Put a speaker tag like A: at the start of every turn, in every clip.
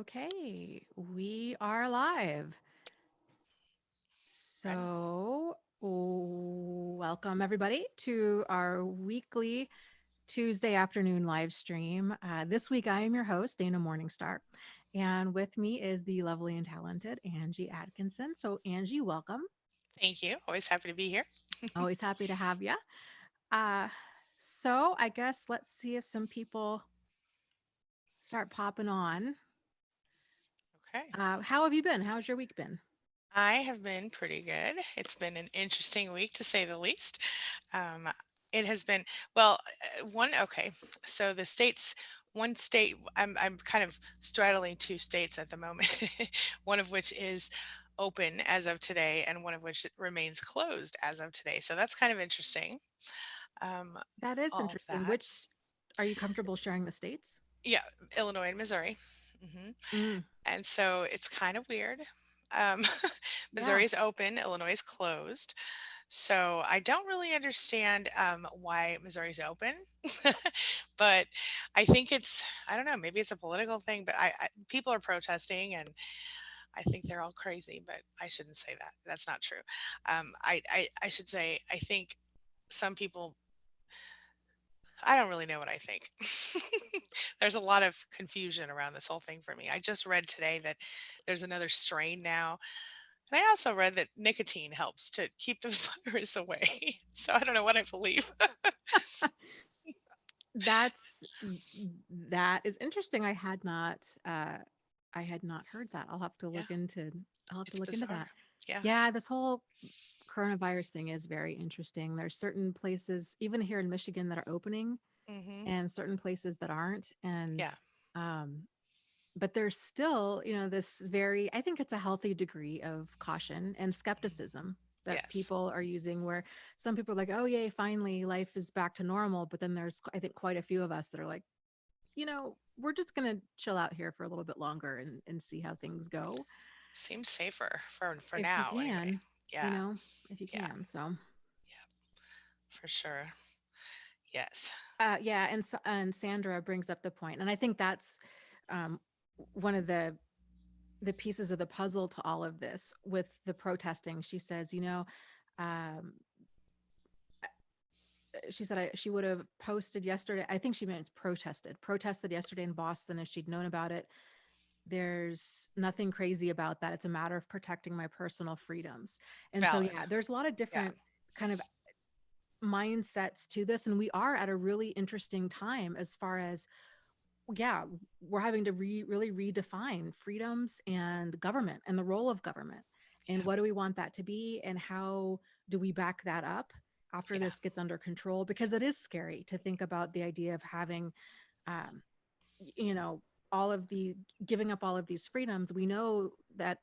A: Okay, we are live.
B: Ready?
A: So, welcome everybody to our weekly Tuesday afternoon live stream. This week, I am your host, Dana Morningstar, and with me is the lovely and talented Angie Atkinson. So, Angie, welcome.
B: Thank you. Always happy to be here.
A: Always happy to have you. Uh, so, I guess let's see if some people start popping on.
B: Okay.
A: How have you been? How's your week been?
B: I have been pretty good. It's been an interesting week to say the least. Um, it has been, well, okay. So one state, I'm kind of straddling two states at the moment, one of which is open as of today, and one of which remains closed as of today. So that's kind of interesting. Um,
A: That is
B: all of
A: interesting.
B: that.
A: Which are you comfortable sharing the states?
B: Yeah, Illinois and Missouri. hmm
A: Mm,
B: And so it's kind of weird. Um,
A: yeah,
B: Missouri is open, Illinois is closed. So I don't really understand why Missouri is open, but I think I don't know, maybe it's a political thing, but people are protesting and I think they're all crazy, but I shouldn't say that. That's not true. I should say, I think some people I don't really know what I think. There's a lot of confusion around this whole thing for me. I just read today that there's another strain now. And I also read that nicotine helps to keep the virus away. So I don't know what I believe.
A: that's that is interesting. I had not heard that.
B: Yeah,
A: I'll have to
B: it's
A: look into
B: bizarre.
A: that.
B: Yeah.
A: Yeah, this whole coronavirus thing is very interesting. There's certain places, even here in Michigan, that are opening
B: hmm
A: and certain places that aren't. And
B: Yeah.
A: um but there's still, this very, I think it's a healthy degree of caution and
B: Mhm.
A: skepticism that
B: Yes.
A: people are using, where some people are like, oh, yay, finally life is back to normal. But then there's, I think, quite a few of us that are like, we're just going to chill out here for a little bit longer and see how things go.
B: Seems safer for
A: If you
B: now anyway.
A: can, you
B: Yeah.
A: know, if you
B: Yeah.
A: can. So,
B: Yeah. For sure. Yes.
A: yeah. And Sandra brings up the point, and I think that's um, one of the pieces of the puzzle to all of this with the protesting. She says, um, she said she would have posted yesterday. I think she meant protested yesterday in Boston if she'd known about it. There's nothing crazy about that. It's a matter of protecting my personal freedoms. And so,
B: Valid.
A: yeah, there's a lot of
B: Yeah.
A: different kind of mindsets to this. And we are at a really interesting time as far as, yeah, we're having to really redefine freedoms and government and the role of government. And
B: Yeah.
A: what do we want that to be? And how do we back that up after
B: Yeah.
A: this gets under control? Because it is scary to think about the idea of having, um, you know, all of the giving up all of these freedoms. We know that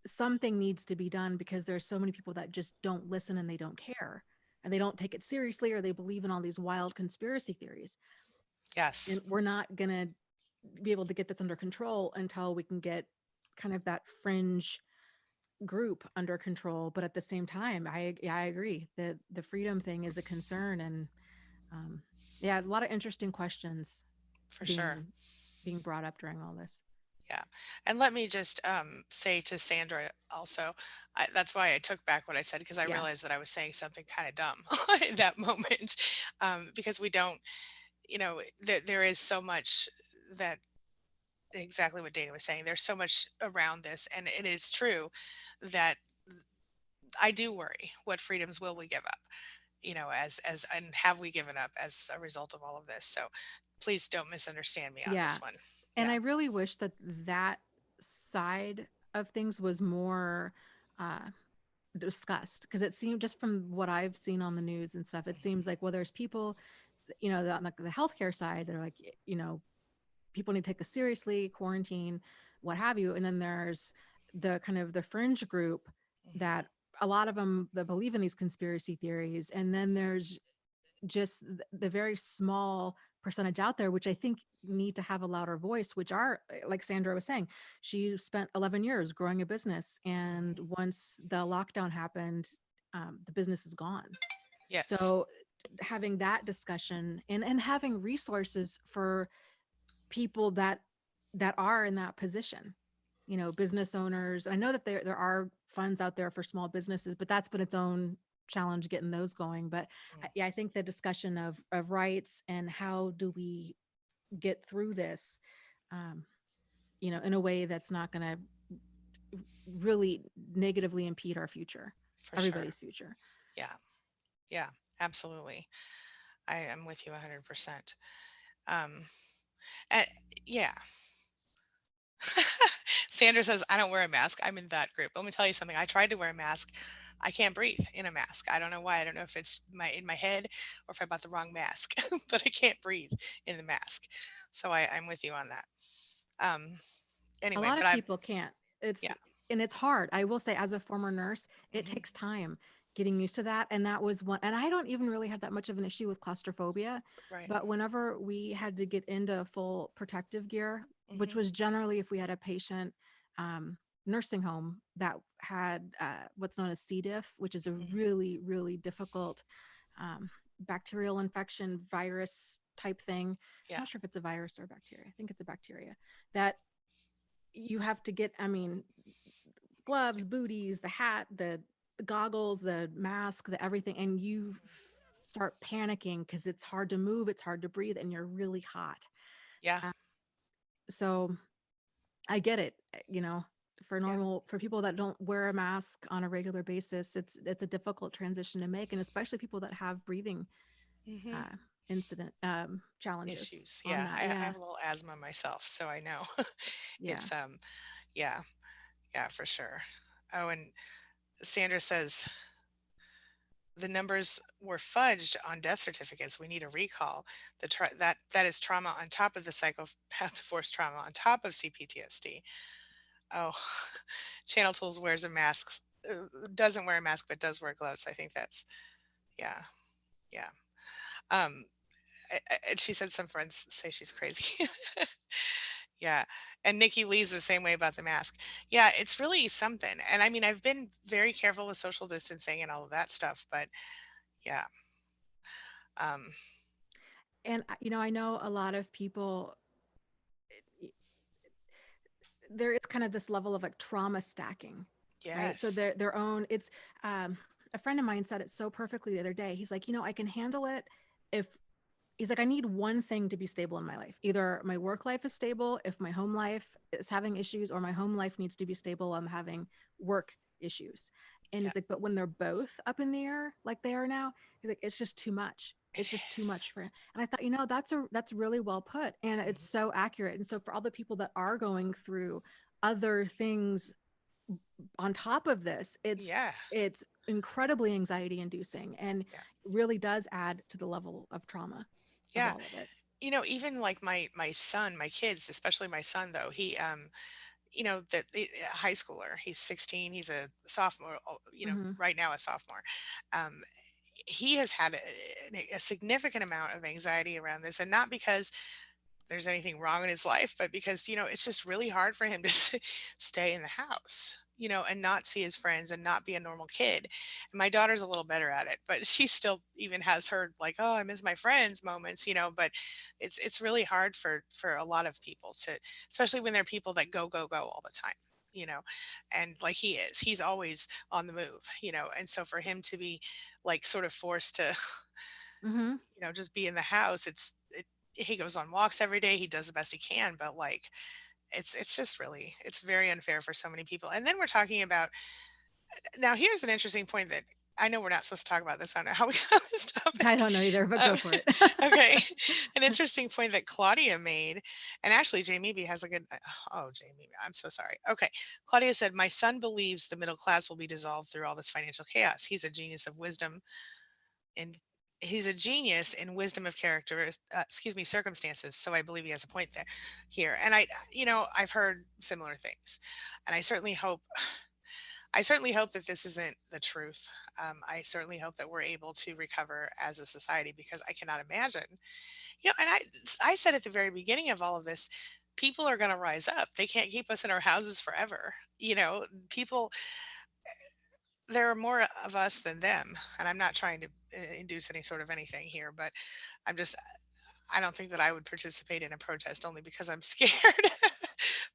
A: something needs to be done because there's so many people that just don't listen and they don't care and they don't take it seriously, or they believe in all these wild conspiracy theories.
B: Yes.
A: And we're not going to be able to get this under control until we can get kind of that fringe group under control. But at the same time, I agree that the freedom thing is a concern. And um, yeah, a lot of interesting questions
B: For sure.
A: being being brought up during all this.
B: Yeah. And let me just say to Sandra also, that's why I took back what I said because I
A: Yeah,
B: realized that I was saying something kind of dumb in that moment. Because we don't, there is so much that exactly what Dana was saying. There's so much around this. And it is true that I do worry what freedoms will we give up, and have we given up as a result of all of this? So please don't misunderstand me on
A: yeah.
B: this one.
A: And
B: Yeah.
A: I really wish that that side of things was more uh, discussed, because it seemed, just from what I've seen on the news and stuff, it seems like, well, there's people, on the healthcare side, they're like, people need to take this seriously, quarantine, what have you. And then there's the kind of the fringe group
B: Mhm.
A: that, a lot of them that believe in these conspiracy theories. And then there's just the very small percentage out there, which I think need to have a louder voice, which are, like Sandra was saying, she spent 11 years growing a business. And
B: Mhm.
A: once the lockdown happened, the business is gone.
B: Yes.
A: So having that discussion and having resources for people that that are in that position. Business owners. I know that there are funds out there for small businesses, but that's been its own challenge getting those going. But
B: Mm,
A: yeah, I think the discussion of rights and how do we get through this, um, in a way that's not going to really negatively impede our future,
B: for sure.
A: everybody's future.
B: Yeah. Yeah. Absolutely. I am with you 100%. Um, and yeah. Sandra says, I don't wear a mask. I'm in that group. Let me tell you something. I tried to wear a mask. I can't breathe in a mask. I don't know why. I don't know if it's in my head or if I bought the wrong mask, but I can't breathe in the mask. So I'm with you on that. Um,
A: A
B: anyway,
A: lot
B: but
A: of people can't.
B: yeah,
A: It's hard. I will say, as a former nurse, it
B: hmm
A: takes time getting used to that. And that was one, and I don't even really have that much of an issue with claustrophobia.
B: right.
A: But whenever we had to get into full protective gear, which
B: hmm
A: was generally if we had a patient, um, nursing home that had what's known as C. diff, which is a
B: hmm
A: really, really difficult um, bacterial infection, virus type thing. I'm
B: Yeah.
A: not sure if it's a virus or a bacteria. I think it's a bacteria that you have to get, I mean, gloves, booties, the hat, the goggles, the mask, the everything, and you start panicking because it's hard to move, it's hard to breathe, and you're really hot.
B: Yeah.
A: Uh, so I get it,
B: Yeah.
A: for people that don't wear a mask on a regular basis, it's a difficult transition to make, and especially people that have breathing
B: hmm
A: uh, incident challenges
B: Issues.
A: on
B: Yeah.
A: that.
B: I
A: Yeah,
B: have a little asthma myself, so I know.
A: yeah.
B: It's, yeah. Yeah, for sure. Oh, and Sandra says, the numbers were fudged on death certificates. We need a recall. That is trauma on top of the psychopath divorce trauma on top of CPTSD. Oh, Channel Tools wears a mask, doesn't wear a mask, but does wear gloves. I think that's yeah, yeah. Um, and she said some friends say she's crazy. Yeah, and Nikki Lee's the same way about the mask. Yeah, it's really something. And I mean, I've been very careful with social distancing and all of that stuff, but yeah. Um,
A: And I know a lot of people, there is kind of this level of like trauma stacking, right? So
B: yes.
A: their own, it's um a friend of mine said it so perfectly the other day. He's like, I can handle it if he's like, I need one thing to be stable in my life. Either my work life is stable, if my home life is having issues, or my home life needs to be stable, I'm having work issues. And
B: Yeah,
A: he's like, but when they're both up in the air like they are now, he's like, it's just too much.
B: it
A: It's just too
B: is.
A: much for him. And I thought, that's really well put. And it's
B: Mhm.
A: so accurate. And so for all the people that are going through other things on top of this,
B: Yeah,
A: it's incredibly anxiety inducing and
B: yeah,
A: really does add to the level of trauma of
B: yeah.
A: all of it.
B: Even like my son, my kids, especially my son though, he that high schooler, he's 16, he's a sophomore,
A: Hmm.
B: right now a sophomore. Um, he has had a significant amount of anxiety around this, and not because there's anything wrong in his life, but because, it's just really hard for him to stay in the house, and not see his friends and not be a normal kid. And my daughter's a little better at it, but she still even has her like, oh, I miss my friends moments, but it's really hard for a lot of people to, especially when they're people that go all the time. You know, and like he's always on the move, and so for him to be like sort of forced to
A: Hmm.
B: just be in the house. He goes on walks every day. He does the best he can, but like it's just really it's very unfair for so many people. And then we're talking about now here's an interesting point that I know we're not supposed to talk about this. I don't know how we got on this
A: I
B: topic.
A: don't know either, but go
B: Um,
A: for it.
B: okay. An interesting point that Claudia made, and actually Jamie B has a good oh Jamie, I'm so sorry. Okay. Claudia said, my son believes the middle class will be dissolved through all this financial chaos. He's a genius of wisdom and he's a genius in wisdom of character excuse me circumstances, so I believe he has a point there here. And I've heard similar things, and I certainly hope that this isn't the truth. I certainly hope that we're able to recover as a society, because I cannot imagine, and I said at the very beginning of all of this, people are going to rise up. They can't keep us in our houses forever. People, there are more of us than them, and I'm not trying to induce any sort of anything here, but I'm just I don't think that I would participate in a protest only because I'm scared.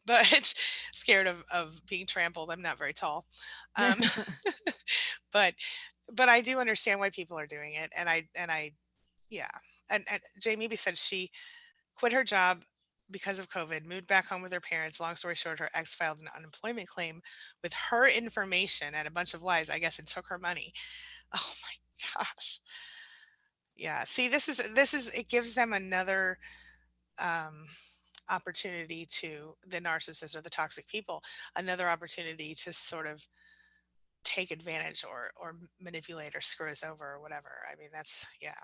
B: but scared of being trampled. I'm not very tall. Um, but I do understand why people are doing it, and I yeah. And Jamie said she quit her job because of COVID, moved back home with her parents. Long story short, her ex filed an unemployment claim with her information and a bunch of lies, I guess, and took her money. Oh my gosh. Yeah. See, this is it gives them another um opportunity to the narcissists or the toxic people, another opportunity to sort of take advantage or manipulate or screw us over or whatever. I mean, that's yeah,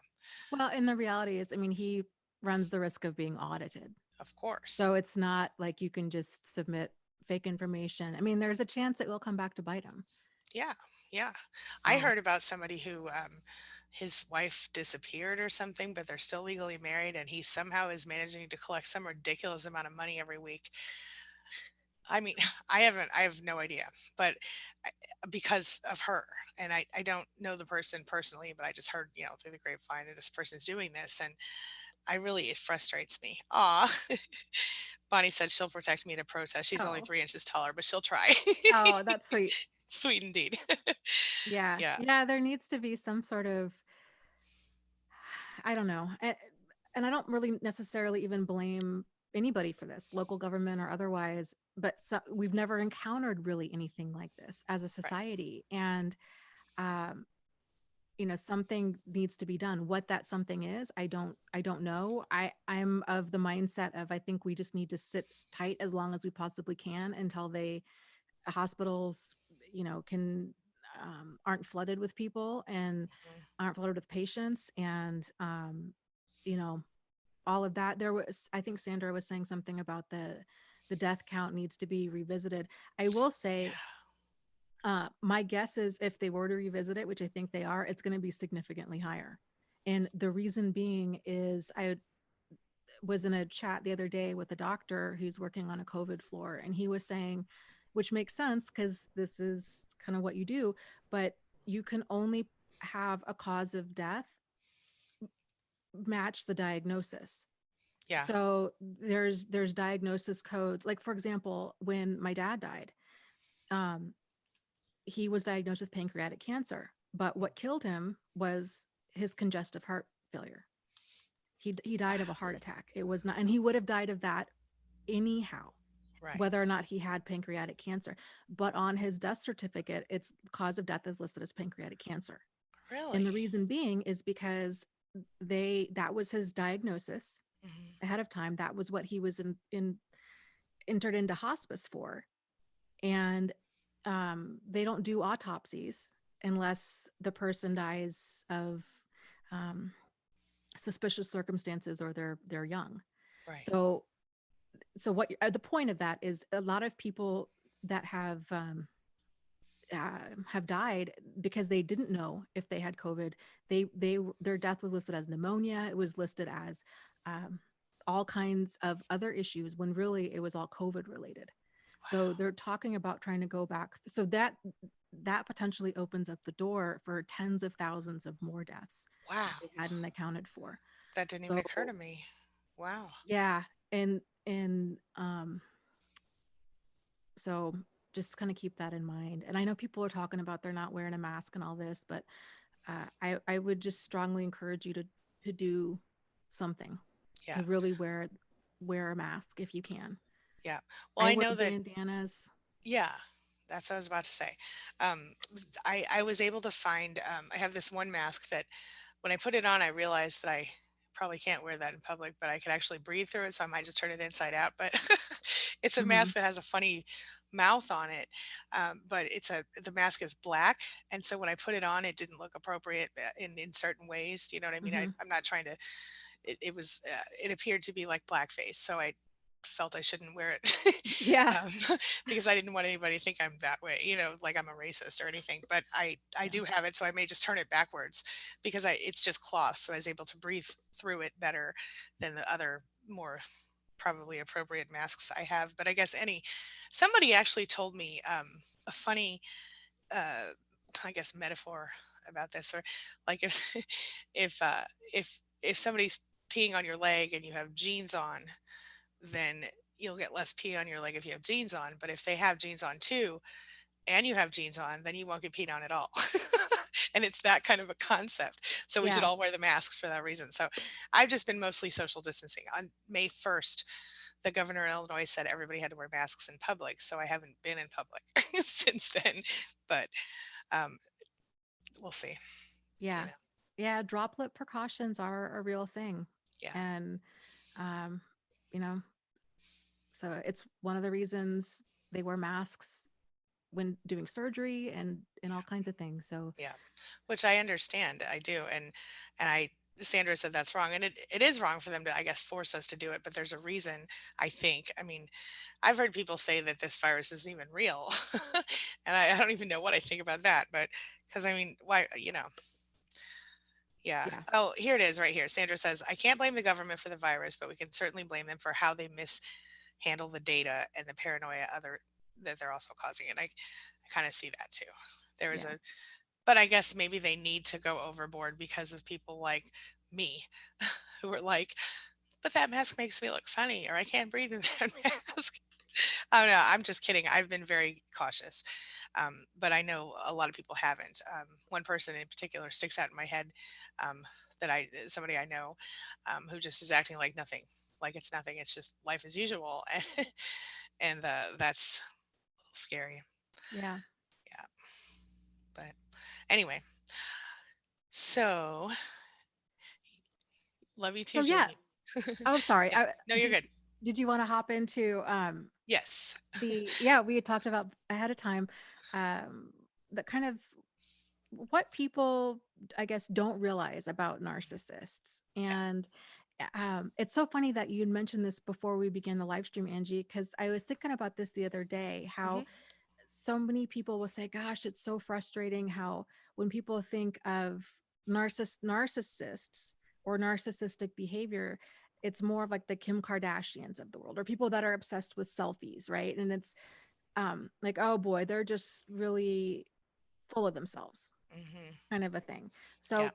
A: Well, and the reality is, I mean, he runs the risk of being audited.
B: of course.
A: So it's not like you can just submit fake information. I mean, there's a chance it will come back to bite him.
B: Yeah, yeah. I
A: So,
B: heard about somebody who his wife disappeared or something, but they're still legally married, and he somehow is managing to collect some ridiculous amount of money every week. I mean, I have no idea, but I, because of her, and I don't know the person personally, but I just heard, through the grapevine that this person's doing this, and it frustrates me. Aw. Bonnie said she'll protect me at a protest. She's only
A: oh,
B: 3 inches taller, but she'll try.
A: oh, that's sweet.
B: Sweet indeed.
A: Yeah.
B: Yeah,
A: Yeah. There needs to be some sort of, I don't know. And I don't really necessarily even blame anybody for this, local government or otherwise, but we've never encountered really anything like this as a
B: right.
A: society. And, um, something needs to be done. What that something is, I don't know. I'm of the mindset of, I think we just need to sit tight as long as we possibly can until hospitals, can, aren't flooded with people and
B: Mhm.
A: aren't flooded with patients, and, you know all of that. There was, I think Sandra was saying something about the death count needs to be revisited. I will say,
B: Yeah,
A: my guess is if they were to revisit it, which I think they are, it's going to be significantly higher. And the reason being is, I was in a chat the other day with a doctor who's working on a COVID floor, and he was saying, which makes sense because this is kind of what you do, but you can only have a cause of death match the diagnosis.
B: yeah,
A: So there's diagnosis codes. Like, for example, when my dad died, um, he was diagnosed with pancreatic cancer, but what killed him was his congestive heart failure. He died of a heart attack. It was not, and he would have died of that anyhow,
B: right.
A: whether or not he had pancreatic cancer. But on his death certificate, its cause of death is listed as pancreatic cancer. And the
B: Really?
A: reason being is because that was his diagnosis
B: Mhm.
A: ahead of time. That was what he was entered into hospice for. And, they don't do autopsies unless the person dies of, um, suspicious circumstances, or they're young.
B: Right.
A: So what the point of that is, a lot of people that have died because they didn't know if they had COVID. Their death was listed as pneumonia. It was listed as, um, all kinds of other issues, when really it was all COVID related. So
B: Wow.
A: they're talking about trying to go back. So that potentially opens up the door for tens of thousands of more deaths that
B: Wow.
A: they hadn't accounted for.
B: That didn't even
A: So
B: occur to me. Wow.
A: yeah, and so just kind of keep that in mind. And I know people are talking about they're not wearing a mask and all this, but, I would just strongly encourage you to do something,
B: Yeah.
A: to really wear a mask if you can.
B: Yeah. Well,
A: I
B: I
A: wear
B: know that.
A: bandanas.
B: Yeah. That's what I was about to say. I was able to find. I have this one mask that when I put it on, I realized that I probably can't wear that in public, but I could actually breathe through it, so I might just turn it inside out. But it's a
A: Hmm.
B: mask that has a funny mouth on it, but the mask is black, and so when I put it on, it didn't look appropriate in certain ways. You know what I mean?
A: Hmm.
B: I'm not trying to. It appeared to be like blackface, so I felt I shouldn't wear it
A: Yeah.
B: because I didn't want anybody to think I'm that way, like I'm a racist or anything. But I
A: Yeah.
B: do have it, so I may just turn it backwards because it's just cloth, so I was able to breathe through it better than the other more probably appropriate masks I have. But I guess somebody actually told me a funny uh, I guess metaphor about this, or like if if somebody's peeing on your leg and you have jeans on, then you'll get less pee on your leg if you have jeans on. But if they have jeans on too, and you have jeans on, then you won't get peed on at all. And it's that kind of a concept. So we should
A: Yeah.
B: all wear the masks for that reason. So I've just been mostly social distancing. On May 1st, the governor in Illinois said everybody had to wear masks in public. So I haven't been in public since then. But um, we'll see. You
A: Yeah.
B: know,
A: Yeah. Droplet precautions are a real thing.
B: yeah,
A: And, um, you know, so it's one of the reasons they wear masks when doing surgery and all kinds of things. So
B: yeah. Which I understand. I do. And I Sandra said that's wrong. And it is wrong for them to, I guess, force us to do it. But there's a reason, I think. I mean, I've heard people say that this virus isn't even real. And I don't even know what I think about that. But because I mean, why, yeah.
A: yeah,
B: Oh, here it is right here. Sandra says, I can't blame the government for the virus, but we can certainly blame them for how they mishandle the data and the paranoia other that they're also causing. And I kind of see that too. There is
A: yeah,
B: a But I guess maybe they need to go overboard because of people like me who are like, but that mask makes me look funny, or I can't breathe in that mask. Oh no, I'm just kidding. I've been very cautious, but I know a lot of people haven't. One person in particular sticks out in my head, um, that somebody I know, who just is acting like nothing, like it's nothing. It's just life as usual, and that's scary.
A: yeah.
B: Yeah, but anyway, so love you too,
A: So yeah.
B: Jamie.
A: Oh, sorry.
B: Yeah, no, you're
A: Did
B: good.
A: did you want to hop into
B: Yes.
A: yeah, we had talked about ahead of time um the kind of what people I guess don't realize about narcissists.
B: Yeah.
A: And it's so funny that you mentioned this before we began the live stream, Angie, because I was thinking about this the other day, how
B: Hmm.
A: so many people will say, gosh, it's so frustrating how when people think of narcissists or narcissistic behavior, it's more of like the Kim Kardashians of the world or people that are obsessed with selfies, right? And it's like, oh boy, they're just really full of themselves,
B: Hmm.
A: kind of a thing.
B: Yeah.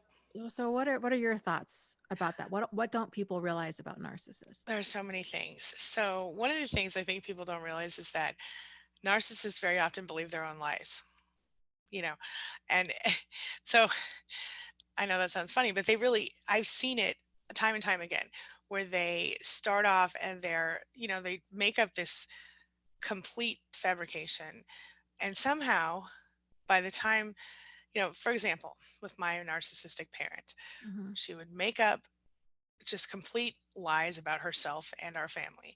A: So what are your thoughts about that? What don't people realize about
B: There
A: narcissists?
B: are so many things. So one of the things I think people don't realize is that narcissists very often believe their own lies, you know, and so I know that sounds funny, but I've seen it time and time again where they start off and they make up this complete fabrication. And somehow by the time, for example, with my narcissistic parent,
A: Mm-hmm.
B: she would make up just complete lies about herself and our family.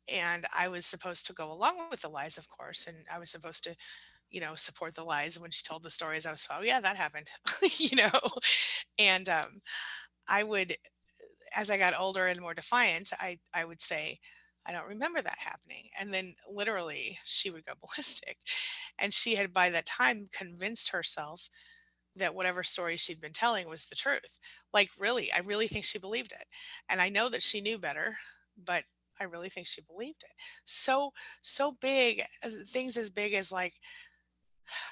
B: And I was supposed to go along with the lies, of course. And I was supposed to, support the lies when she told the stories. I was, oh, yeah, that happened, you know. And I would, as I got older and more defiant, I would say, I don't remember that happening. And then literally she would go ballistic. And she had by that time convinced herself that whatever story she'd been telling was the truth. Like, really, I really think she believed it. And I know that she knew better, but I really think she believed it. So, so big, things as big as like,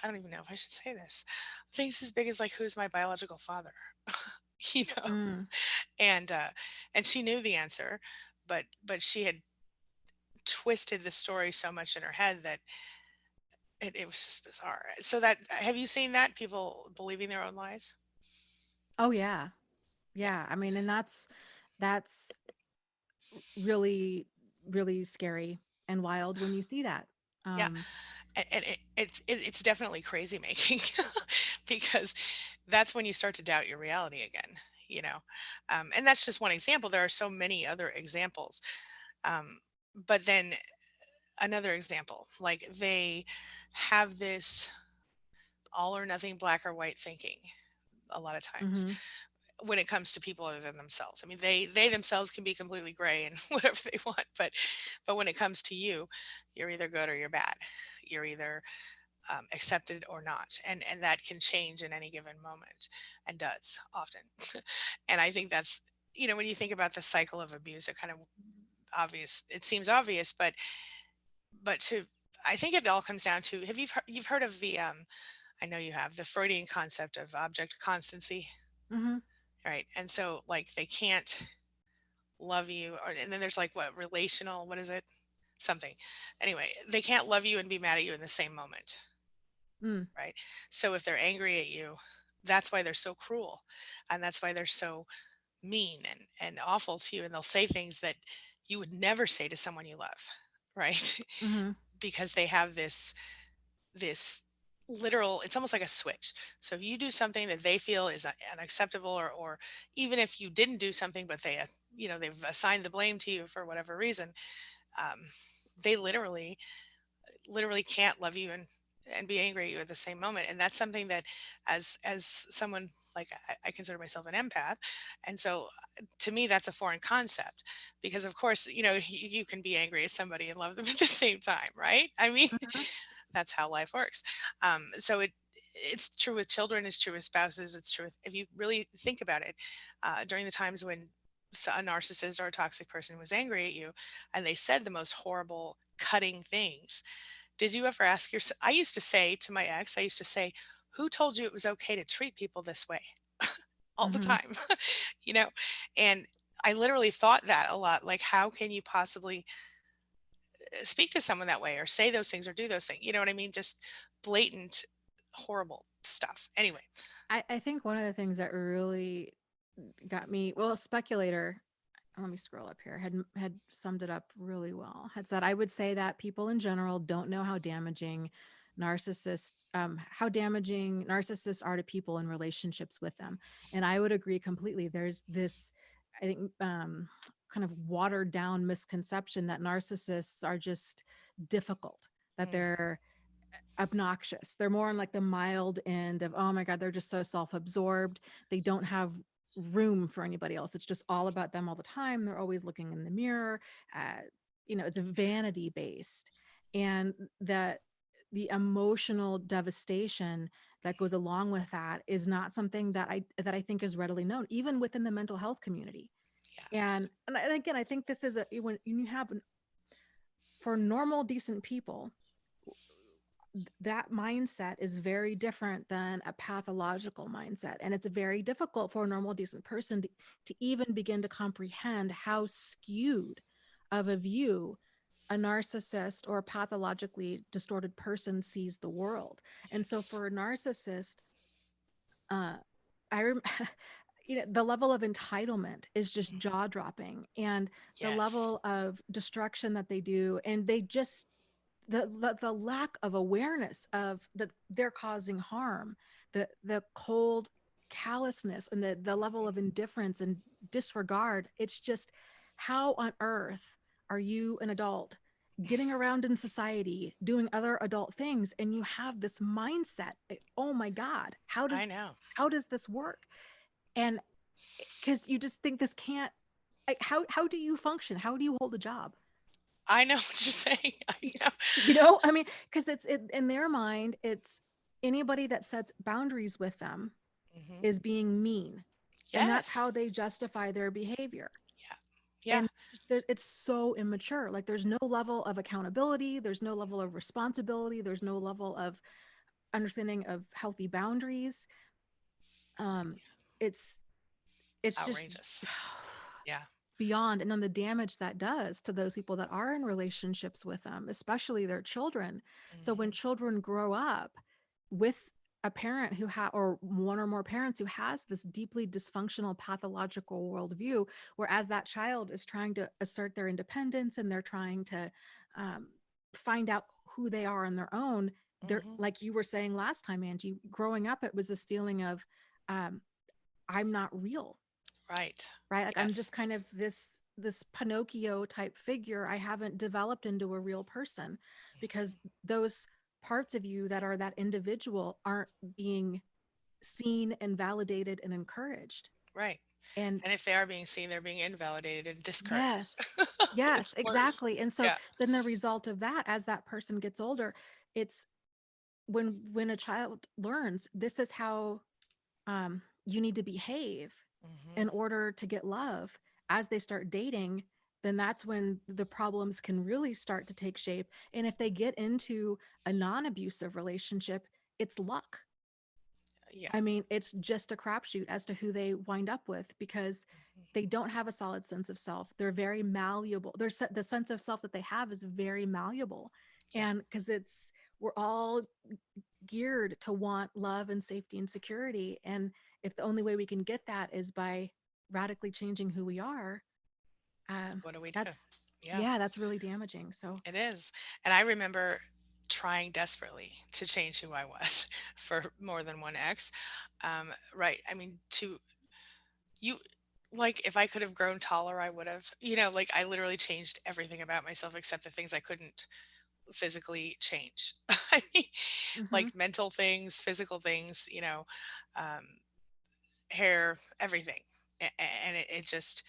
B: I don't even know if I should say this, things as big as like, who's my biological father? you know,
A: Mm.
B: and, uh, and she knew the answer, but she had twisted the story so much in her head that it was just bizarre. So have you seen that people believing their own lies?
A: Oh yeah.
B: Yeah.
A: Yeah. I mean, and that's really, really scary and wild when you see that.
B: Yeah.
A: Um,
B: And it's definitely crazy making because that's when you start to doubt your reality again, you know. And that's just one example. There are so many other examples. Um, but then another example, like they have this all or nothing, black or white thinking a lot of times
A: mhm.
B: when it comes to people other than themselves. I mean, they themselves can be completely gray and whatever they want, but when it comes to you, you're either good or you're bad. You're either accepted or not, and that can change in any given moment, and does often. And I think that's, when you think about the cycle of abuse, it kind of obvious. It seems obvious, but to I think it all comes down to, you've heard of the I know you have, the Freudian concept of object constancy,
A: Mhm.
B: right? And so like they can't love you, and then there's like what relational, what is it? something. Anyway, they can't love you and be mad at you in the same moment,
A: Mm,
B: right? So if they're angry at you, that's why they're so cruel, and that's why they're so mean and awful to you, and they'll say things that you would never say to someone you love, right?
A: mhm,
B: Because they have this literal, it's almost like a switch. So if you do something that they feel is unacceptable, or even if you didn't do something but they they've assigned the blame to you for whatever reason, um, they literally can't love you and be angry at you at the same moment. And that's something that, as someone, like, I consider myself an empath, and so to me that's a foreign concept, because of course, you can be angry at somebody and love them at the same time, right? I mean,
A: mhm,
B: that's how life works. So it's true with children, it's true with spouses, it's true with, if you really think about it, during the times when a narcissist or a toxic person was angry at you and they said the most horrible, cutting things, did you ever ask yourself? I used to say to my ex, I used to say, who told you it was okay to treat people this way? All the
A: mhm.
B: time, you know? And I literally thought that a lot. Like, how can you possibly speak to someone that way or say those things or do those things? You know what I mean? Just blatant, horrible stuff. Anyway.
A: I think one of the things that really got me, well, a speculator, let me scroll up here, had summed it up really well. Had said, I would say that people in general don't know how damaging narcissists are to people in relationships with them. And I would agree completely. There's this, I think, kind of watered down misconception that narcissists are just difficult, that
B: Mm,
A: they're obnoxious. They're more on like the mild end of, oh my God, they're just so self-absorbed. They don't have room for anybody else. It's just all about them all the time. They're always looking in the mirror. Uh, it's vanity based. And that the emotional devastation that goes along with that is not something that I think is readily known, even within the mental health community.
B: yeah.
A: And again, I think this is when you have, for normal, decent people, that mindset is very different than a pathological mindset. And it's very difficult for a normal, decent person to even begin to comprehend how skewed of a view a narcissist or a pathologically distorted person sees the world. And so
B: Yes.
A: for a narcissist, uh, I rem- the level of entitlement is just
B: Mm,
A: jaw dropping, and the
B: yes.
A: level of destruction that they do, and they just the lack of awareness of that they're causing harm, the cold callousness, and the level of indifference and disregard. It's just, how on earth are you an adult getting around in society doing other adult things and you have this mindset? Oh my God, how
B: I
A: does
B: know.
A: how does this work? And because you just think this can't, like, how do you function? How do you hold a job?
B: I know what you're saying. I know.
A: I mean, because in their mind, it's anybody that sets boundaries with them
B: Hmm.
A: is being mean, and that's
B: Yes.
A: how they justify their behavior.
B: Yeah. Yeah.
A: And it's so immature. Like, there's no level of accountability, there's no level of responsibility, there's no level of understanding of healthy boundaries. um it's it's just
B: Outrageous. Yeah.
A: beyond. And then the damage that does to those people that are in relationships with them, especially their children. So when
B: Hmm.
A: children grow up with a parent or one or more parents who has this deeply dysfunctional pathological worldview, whereas that child is trying to assert their independence and they're trying to um, find out who they are on their own. They're,
B: Hmm.
A: like you were saying last time, Angie, growing up, it was this feeling of, um, I'm not real,
B: Right.
A: right? Like, I'm
B: Yes.
A: just kind of this Pinocchio type figure. I haven't developed into a real person because those parts of you that are that individual aren't being seen and validated and encouraged.
B: Right.
A: And
B: And if they are being seen, they're being invalidated and discouraged.
A: yes, yes,
B: It's worse.
A: exactly. And so
B: Yeah.
A: then the result of that, as that person gets older, it's when a child learns this is how you need to behave
B: Hmm.
A: in order to get love, as they start dating, then that's when the problems can really start to take shape. And if they get into a non-abusive relationship, it's luck.
B: Yeah.
A: I mean, it's just a crapshoot as to who they wind up with, because they don't have a solid sense of self. They're very malleable. The sense of self that they have is very malleable.
B: Yeah.
A: And because we're all geared to want love and safety and security. And if the only way we can get that is by radically changing who we are,
B: What do we do?
A: that's,
B: Yeah,
A: yeah, that's really damaging. So,
B: it is. And I remember trying desperately to change who I was for more than one ex. Right. I mean, to you, like, if I could have grown taller, I would have, like, I literally changed everything about myself except the things I couldn't physically change. I mean,
A: mm-hmm,
B: like mental things, physical things, um, hair, everything. And it just,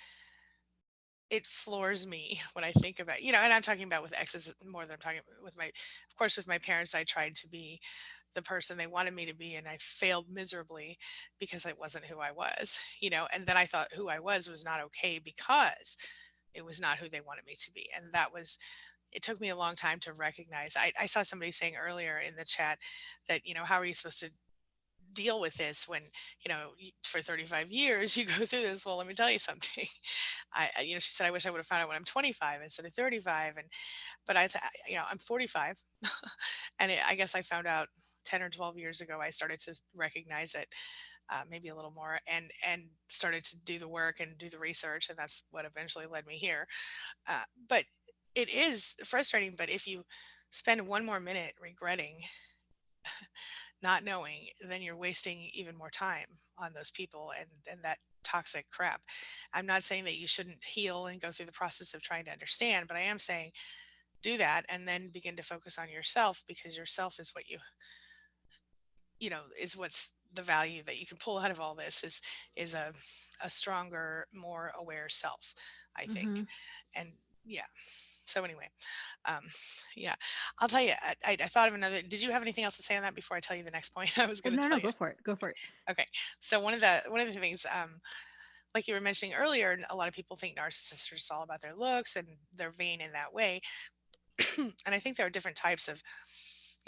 B: it floors me when I think about, and I'm talking about with exes more than I'm talking with of course, with my parents, I tried to be the person they wanted me to be, and I failed miserably because I wasn't who I was, and then I thought who I was not okay because it was not who they wanted me to be. And it took me a long time to recognize. I saw somebody saying earlier in the chat that, how are you supposed to deal with this when, for 35 years you go through this? Well, let me tell you something. She said, I wish I would have found out when I'm 25 instead of 35. But I'm 45. And I guess I found out 10 or 12 years ago. I started to recognize it, maybe a little more, and started to do the work and do the research. And that's what eventually led me here. But it is frustrating. But if you spend one more minute regretting not knowing, then you're wasting even more time on those people and that toxic crap. I'm not saying that you shouldn't heal and go through the process of trying to understand, but I am saying do that and then begin to focus on yourself, because yourself is what is what's the value that you can pull out of all this is a stronger, more aware self, I
A: mm-hmm.
B: think. And yeah. So anyway, um, yeah, I'll tell you. I thought of another. Did you have anything else to say on that before I tell you the next point I was going to
A: No,
B: tell
A: no,
B: you?
A: go for it. Go for it.
B: Okay. So one of the things, like you were mentioning earlier, a lot of people think narcissists are just all about their looks and they're vain in that way. And I think there are different types of,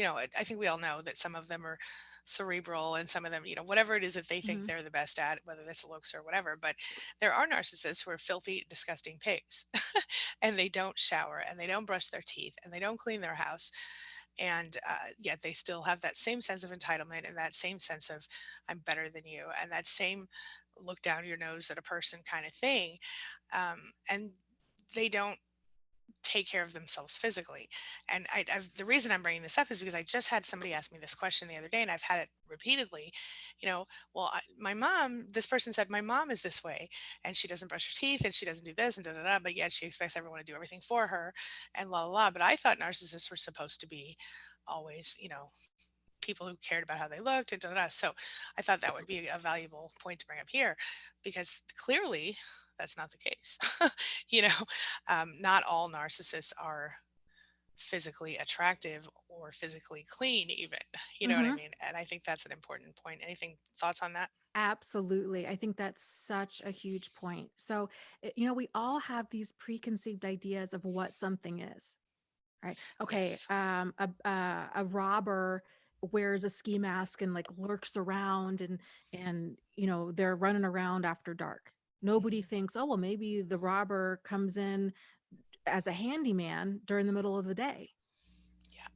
B: I think we all know that some of them are cerebral and some of them, whatever it is that they think
A: Mm-hmm.
B: they're the best at, whether that's looks or whatever. But there are narcissists who are filthy, disgusting pigs and they don't shower and they don't brush their teeth and they don't clean their house. And yet they still have that same sense of entitlement and that same sense of I'm better than you and that same look down your nose at a person kind of thing. And they don't take care of themselves physically. And the reason I'm bringing this up is because I just had somebody ask me this question the other day, and I've had it repeatedly. Well, my mom, this person said, my mom is this way, and she doesn't brush her teeth, and she doesn't do this, and da da da, but yet she expects everyone to do everything for her, and la la la. But I thought narcissists were supposed to be always, people who cared about how they looked and da, da, da. So I thought that would be a valuable point to bring up here because clearly that's not the case. you know, not all narcissists are physically attractive or physically clean, even. You know what I
A: Mm-hmm.
B: mean? And I think that's an important point. Anything thoughts on that?
A: Absolutely. I think that's such a huge point. So, we all have these preconceived ideas of what something is, right? Okay,
B: Yes.
A: a robber wears a ski mask and like lurks around, and they're running around after dark. Nobody
B: Mhm.
A: thinks, oh well, maybe the robber comes in as a handyman during the middle of the day.
B: Yeah.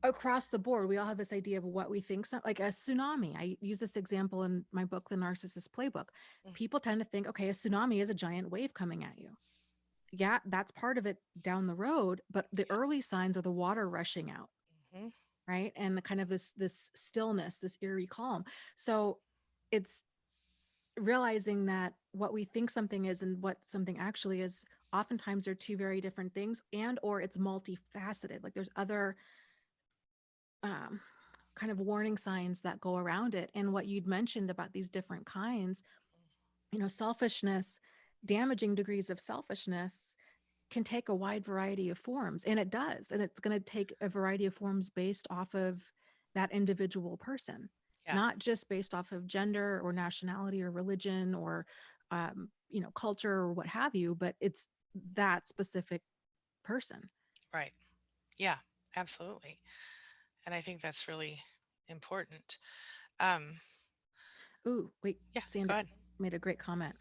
A: Across the board, we all have this idea of what we think, like a tsunami. I use this example in my book, The Narcissist Playbook. People tend to think, okay, a tsunami is a giant wave coming at you. Yeah, that's part of it down the road, but the early signs are the water rushing out,
B: Hmm.
A: right? And the kind of this stillness, this eerie calm. So it's realizing that what we think something is and what something actually is oftentimes are two very different things, and or it's multifaceted. Like there's other um, kind of warning signs that go around it. And what you'd mentioned about these different kinds, selfishness, damaging degrees of selfishness can take a wide variety of forms, and it does. And it's going to take a variety of forms based off of that individual person,
B: Yeah.
A: not just based off of gender or nationality or religion or, culture or what have you, but it's that specific person.
B: Right. Yeah. Absolutely. And I think that's really important. Um,
A: Ooh, wait,
B: yeah. Go
A: Sandra
B: ahead.
A: made a great comment.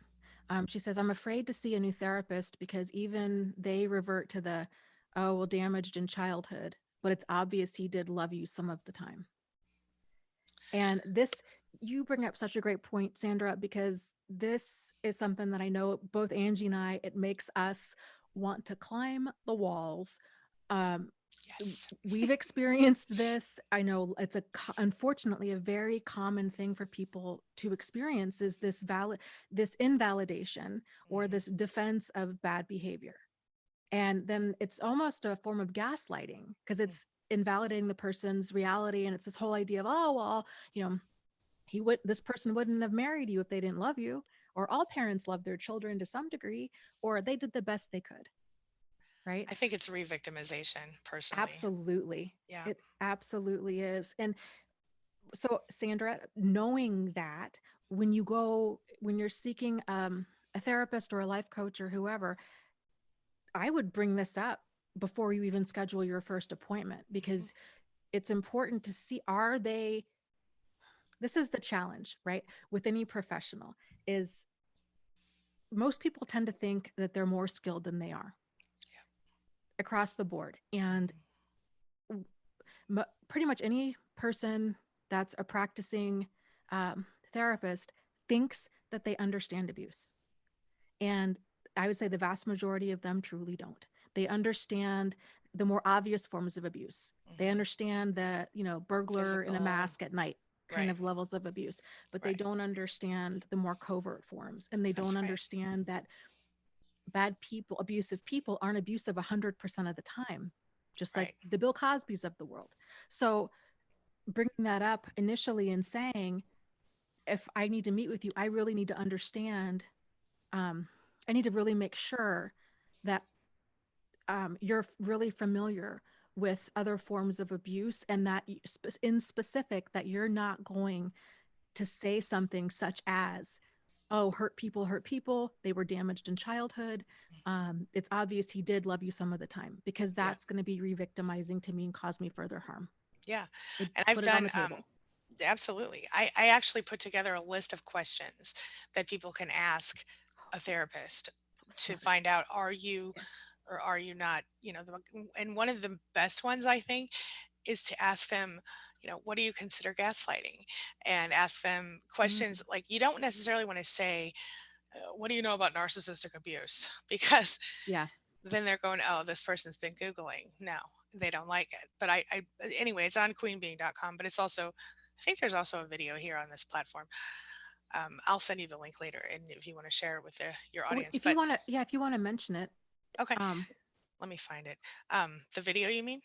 A: She says, I'm afraid to see a new therapist because even they revert to the, oh, well, damaged in childhood, but it's obvious he did love you some of the time. And this, you bring up such a great point, Sandra, because this is something that I know both Angie and I, it makes us want to climb the walls. Um,
B: Yes.
A: we've experienced this. I know it's unfortunately a very common thing for people to experience is this invalidation or
B: Mhm.
A: this defense of bad behavior. And then it's almost a form of gaslighting because
B: Mm.
A: it's invalidating the person's reality. And it's this whole idea of, oh, well, you know, this person wouldn't have married you if they didn't love you, or all parents love their children to some degree, or they did the best they could. Right.
B: I think it's re-victimization, personally.
A: Absolutely.
B: Yeah.
A: It absolutely is. And so, Sandra, knowing that when you're seeking a therapist or a life coach or whoever, I would bring this up before you even schedule your first appointment
B: Mhm.
A: because it's important to see, are they, this is the challenge, right? With any professional is most people tend to think that they're more skilled than they are
B: Yeah.
A: across the board. And
B: Mhm.
A: pretty much any person that's a practicing therapist thinks that they understand abuse. And I would say the vast majority of them truly don't. They understand the more obvious forms of abuse. They
B: Mhm.
A: understand the, burglar in a
B: Physical.
A: mask at night kind
B: Right.
A: of levels of abuse, but they
B: Right.
A: don't understand the more covert forms. And they
B: That's
A: don't
B: right.
A: understand that bad people, abusive people aren't abusive 100% of the time, just like
B: Right.
A: the Bill Cosbys of the world. So bringing that up initially and saying, if I need to meet with you, I really need to understand. Um, I need to really make sure that you're really familiar with other forms of abuse and that in specific that you're not going to say something such as, oh, hurt people, they were damaged in childhood. It's obvious he did love you some of the time, because
B: Yeah.
A: that's going to be re-victimizing to me and cause me further harm.
B: Yeah.
A: Would
B: And I've
A: put it on
B: done,
A: the table.
B: absolutely. I actually put together a list of questions that people can ask a therapist to
A: Smart.
B: find out, are you
A: Yeah.
B: or are you not, and one of the best ones, I think, is to ask them, what do you consider gaslighting? And ask them
A: Mm,
B: questions like, you don't necessarily want to say, what do you know about narcissistic abuse? Because
A: yeah.
B: then they're going, oh, this person's been Googling. No, they don't like it. But anyway, it's on queenbeing.com, but it's also, I think there's also a video here on this platform. I'll send you the link later, and if you want to share it with your audience.
A: If you
B: But
A: want to, yeah, if you want to mention it,
B: okay,
A: um,
B: let me find it. The video, you mean,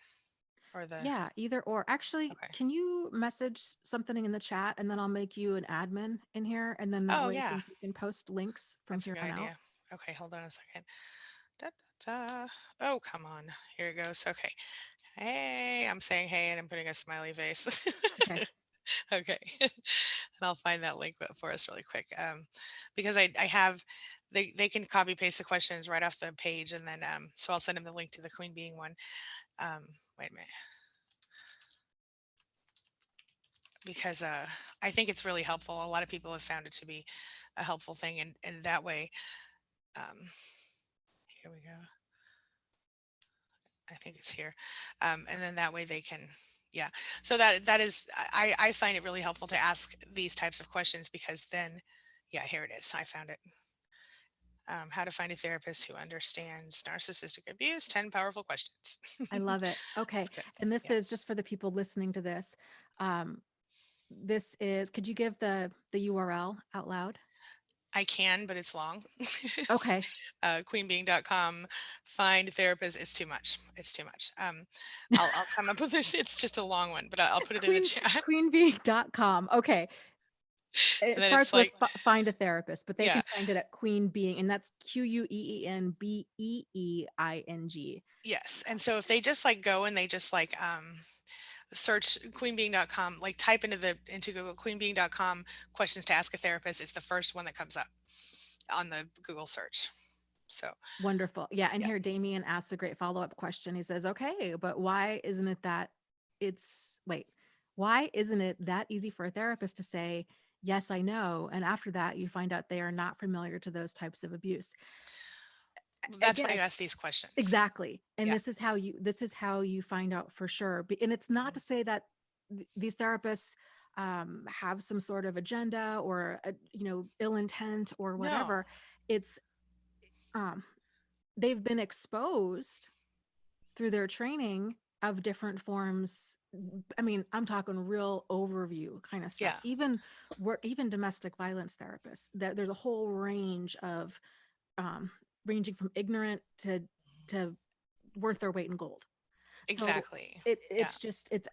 B: or the?
A: yeah, either or. Actually,
B: Okay.
A: can you message something in the chat and then I'll make you an admin in here, and then that
B: Oh
A: way
B: yeah,
A: you can post links from
B: that's a
A: here
B: good
A: on out.
B: idea. Okay, hold on a second. Da, da, da. Oh, come on. Here it goes. Okay. Hey, I'm saying hey, and I'm putting a smiley face.
A: Okay.
B: Okay. And I'll find that link for us really quick. Because I have, they can copy paste the questions right off the page, and then so I'll send them the link to the Queen Being one. Um, Wait a minute, because I think it's really helpful. A lot of people have found it to be a helpful thing, and that way, um, here we go. I think it's here. And then that way they can, yeah. So that is, I find it really helpful to ask these types of questions, because then, yeah, here it is. I found it. How to find a therapist who understands narcissistic abuse, 10 powerful questions.
A: I love it. Okay.
B: It's good.
A: And this
B: Yeah,
A: is just for the people listening to this. Um, this is, could you give the URL out loud?
B: I can, but it's long. It's,
A: Okay.
B: queenbeing.com. Find therapist is too much. It's too much. I'll come up with this. It's just a long one, but I'll put it in the chat.
A: Queenbee.com. Okay. It
B: And then it's
A: starts with
B: like,
A: find a therapist, but they
B: yeah,
A: can find it at Queen Being, and that's QueenBeeing.
B: yes. And so if they just like go and they just like search queenbeing.com, like type into Google queenbeing.com questions to ask a therapist, it's the first one that comes up on the Google search. So
A: Wonderful. Yeah. And
B: yeah.
A: here Damien asks a great follow-up question. He says, okay, but why isn't it that easy for a therapist to say, yes, I know. And after that, you find out they are not familiar to those types of abuse.
B: That's
A: Again,
B: why you ask these questions.
A: exactly. And
B: Yeah.
A: this is how you find out for sure. And it's not
B: Mhm.
A: to say that these therapists have some sort of agenda or ill intent or
B: No.
A: whatever. It's um, they've been exposed through their training of different forms. I mean, I'm talking real overview kind of stuff.
B: Yeah.
A: Even domestic violence therapists, that there's a whole range of um, ranging from ignorant to worth their weight in gold. So
B: Exactly. Yeah.
A: it's just it's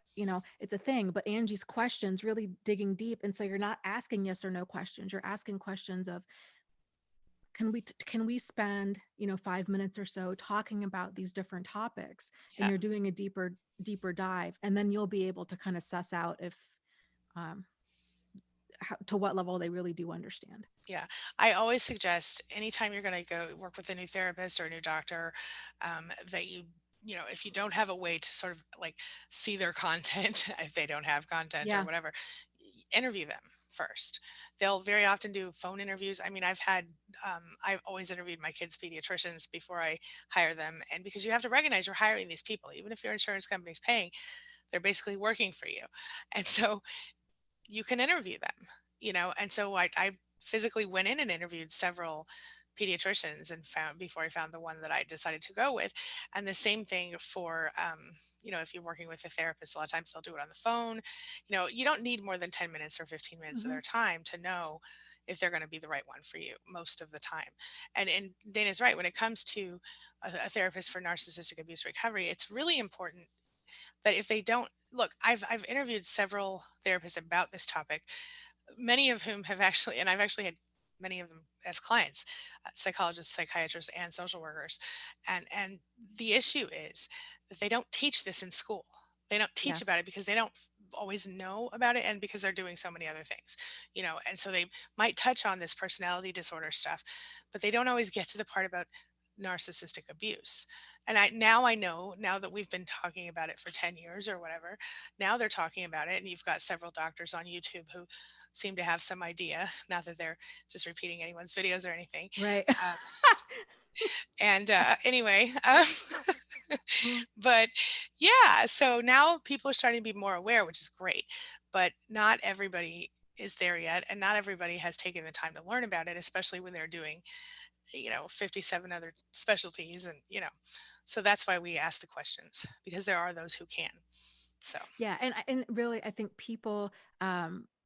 A: a thing. But Angie's questions really digging deep, and so you're not asking yes or no questions. You're asking questions of can we spend 5 minutes or so talking about these different topics, and
B: Yeah.
A: you're doing a deeper dive, and then you'll be able to kind of suss out if um to what level they really do understand.
B: Yeah. I always suggest anytime you're going to go work with a new therapist or a new doctor, that if you don't have a way to sort of like see their content, if they don't have content or
A: Yeah.
B: whatever, interview them first. They'll very often do phone interviews. I mean, I've always interviewed my kids' pediatricians before I hire them. And because you have to recognize you're hiring these people, even if your insurance company's paying, they're basically working for you. And so you can interview them, and so I physically went in and interviewed several pediatricians and found before I found the one that I decided to go with. And the same thing for if you're working with a therapist, a lot of times they'll do it on the phone. You don't need more than 10 minutes or 15 minutes of
A: Hmm.
B: their time to know if they're going to be the right one for you most of the time. And Dana's right, when it comes to a therapist for narcissistic abuse recovery, it's really important that if they don't look, I've interviewed several therapists about this topic, many of whom have actually, and I've actually had many of them as clients, psychologists, psychiatrists, and social workers. And the issue is that they don't teach this in school. They don't
A: Yeah.
B: teach about it because they don't always know about it, and because they're doing so many other things, and so they might touch on this personality disorder stuff, but they don't always get to the part about narcissistic abuse. And I know, now that we've been talking about it for 10 years or whatever, now they're talking about it, and you've got several doctors on YouTube who seem to have some idea, not that they're just repeating anyone's videos or anything.
A: Right.
B: Uh, and anyway,
A: Mm.
B: but yeah, so now people are starting to be more aware, which is great, but not everybody is there yet, and not everybody has taken the time to learn about it, especially when they're doing 57 other specialties, and so that's why we ask the questions, because there are those who can. So
A: Yeah, and really, I think people,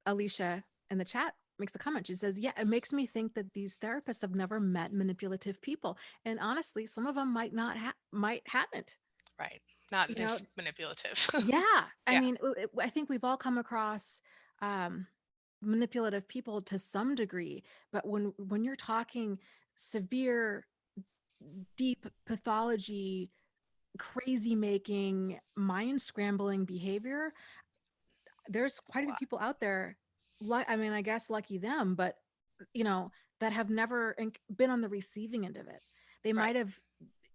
A: Alicia in the chat makes a comment. She says, "Yeah, it makes me think that these therapists have never met manipulative people, and honestly, some of them might haven't."
B: right, not
A: You know,
B: this manipulative.
A: yeah. I
B: Yeah.
A: mean, I think we've all come across um, manipulative people to some degree, but when you're talking severe, deep pathology, crazy making, mind scrambling behavior, there's quite a few
B: Wow.
A: people out there, I mean, I guess lucky them, but you know that have never been on the receiving end of it. They
B: Right.
A: might have,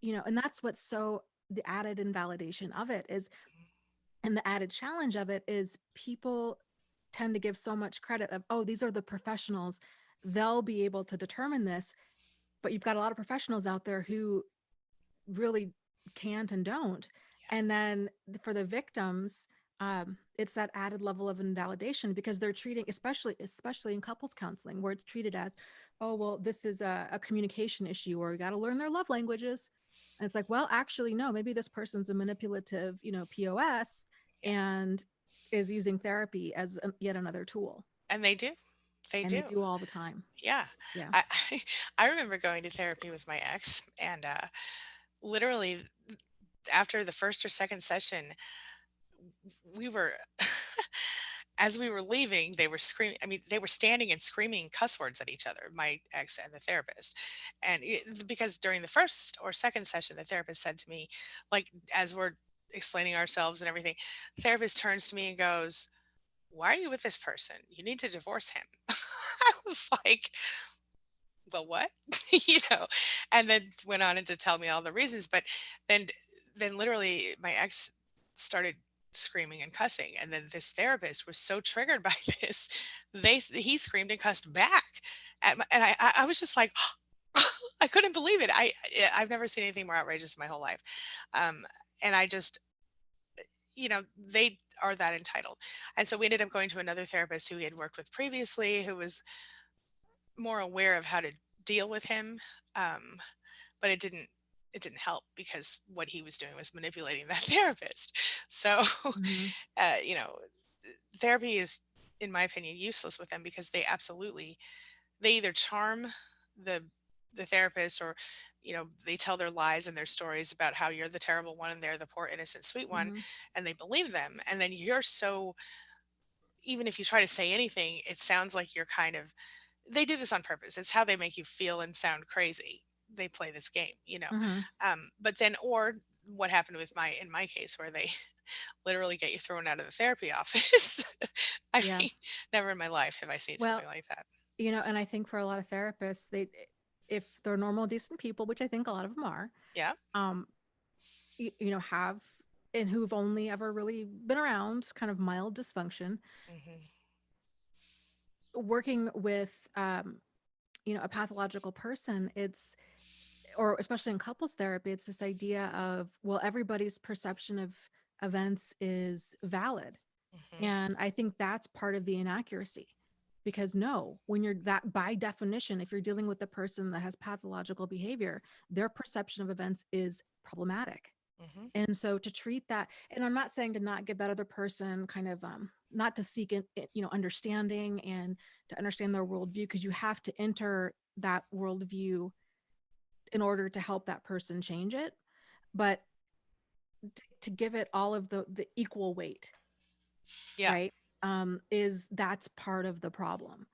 A: and that's what's so the added invalidation of it is, and the added challenge of it is, people tend to give so much credit of, oh, these are the professionals, they'll be able to determine this. But you've got a lot of professionals out there who really can't and don't.
B: Yeah.
A: And then for the victims, it's that added level of invalidation, because they're treating, especially in couples counseling, where it's treated as, oh, well, this is a communication issue, or we got to learn their love languages. And it's like, well, actually, no, maybe this person's a manipulative, POS,
B: Yeah.
A: and is using therapy as yet another tool.
B: And they do. They
A: And they
B: do.
A: do all the time.
B: Yeah.
A: Yeah.
B: I I remember going to therapy with my ex, and literally after the first or second session, we were as we were leaving, they were screaming. I mean, they were standing and screaming cuss words at each other, my ex and the therapist. And because during the first or second session, the therapist said to me, like, as we're explaining ourselves and everything, the therapist turns to me and goes, "Why are you with this person? You need to divorce him." I was like, "Well, what?" you know, and then went on to tell me all the reasons. But then, then literally, my ex started. screaming and cussing. And then this therapist was so triggered by this, he screamed and cussed back and I was just like, I couldn't believe it. I've never seen anything more outrageous in my whole life. Um, and I just, they are that entitled. And so we ended up going to another therapist who he had worked with previously, who was more aware of how to deal with him. Um, but it didn't help because what he was doing was manipulating that therapist. So,
A: Mm-hmm.
B: uh, you know, therapy is, in my opinion, useless with them because they either charm the the therapist, or they tell their lies and their stories about how you're the terrible one and they're the poor innocent sweet one,
A: Mm-hmm.
B: and they believe them, and then you're so, even if you try to say anything, it sounds like you're kind of, they do this on purpose. It's how they make you feel and sound crazy. They play this game.
A: Mm-hmm.
B: But then, or what happened with in my case, where they literally get you thrown out of the therapy office. I
A: Yeah.
B: mean, never in my life have I seen
A: Well,
B: something like that.
A: and I think for a lot of therapists, if they're normal, decent people, which I think a lot of them are,
B: Yeah.
A: um, have and who've only ever really been around kind of mild dysfunction,
B: Hmm.
A: working with, a pathological person, or especially in couples therapy, it's this idea of, well, everybody's perception of events is valid.
B: Hmm.
A: And I think that's part of the inaccuracy. Because no, when you're that, by definition, if you're dealing with a person that has pathological behavior, their perception of events is problematic.
B: Hmm.
A: And so to treat that, and I'm not saying to not give that other person kind of, not to seek understanding and to understand their worldview, because you have to enter that worldview in order to help that person change it. But to give it all of the equal weight,
B: Yeah.
A: right? Is that's part of the problem.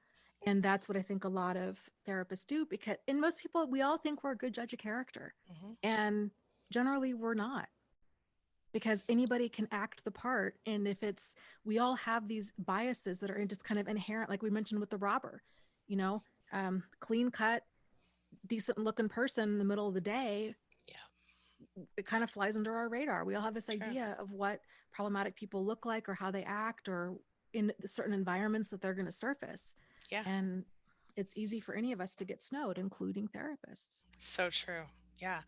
A: And that's what I think a lot of therapists do, because in most people, we all think we're a good judge of character.
B: Hmm.
A: And generally we're not, because anybody can act the part. And if it's, we all have these biases that are just kind of inherent, like we mentioned with the robber, you know, clean cut, decent looking person in the middle of the day,
B: Yeah.
A: it kind of flies under our radar. We all have
B: It's
A: this
B: true.
A: idea of what problematic people look like or how they act or in the certain environments that they're going to surface.
B: Yeah.
A: And it's easy for any of us to get snowed, including therapists.
B: So true. Yeah.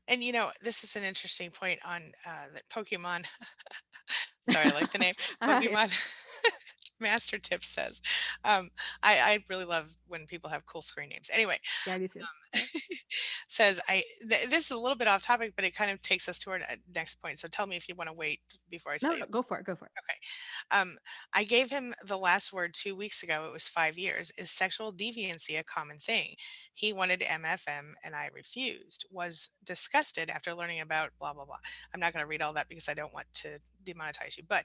B: And this is an interesting point on that Pokemon. Sorry, I like the name
A: Yeah,
B: Pokemon. Master Tip says. Um, I really love when people have cool screen names. Anyway,
A: yeah, I do too. Yep.
B: says this is a little bit off topic, but it kind of takes us to our next point. So tell me if you want to wait before I
A: No,
B: tell you.
A: no, go for it. Go for it.
B: Okay. I gave him the last word 2 weeks ago. It was 5 years. Is sexual deviancy a common thing? He wanted MFM and I refused. Was disgusted after learning about blah, blah, blah. I'm not going to read all that because I don't want to demonetize you. But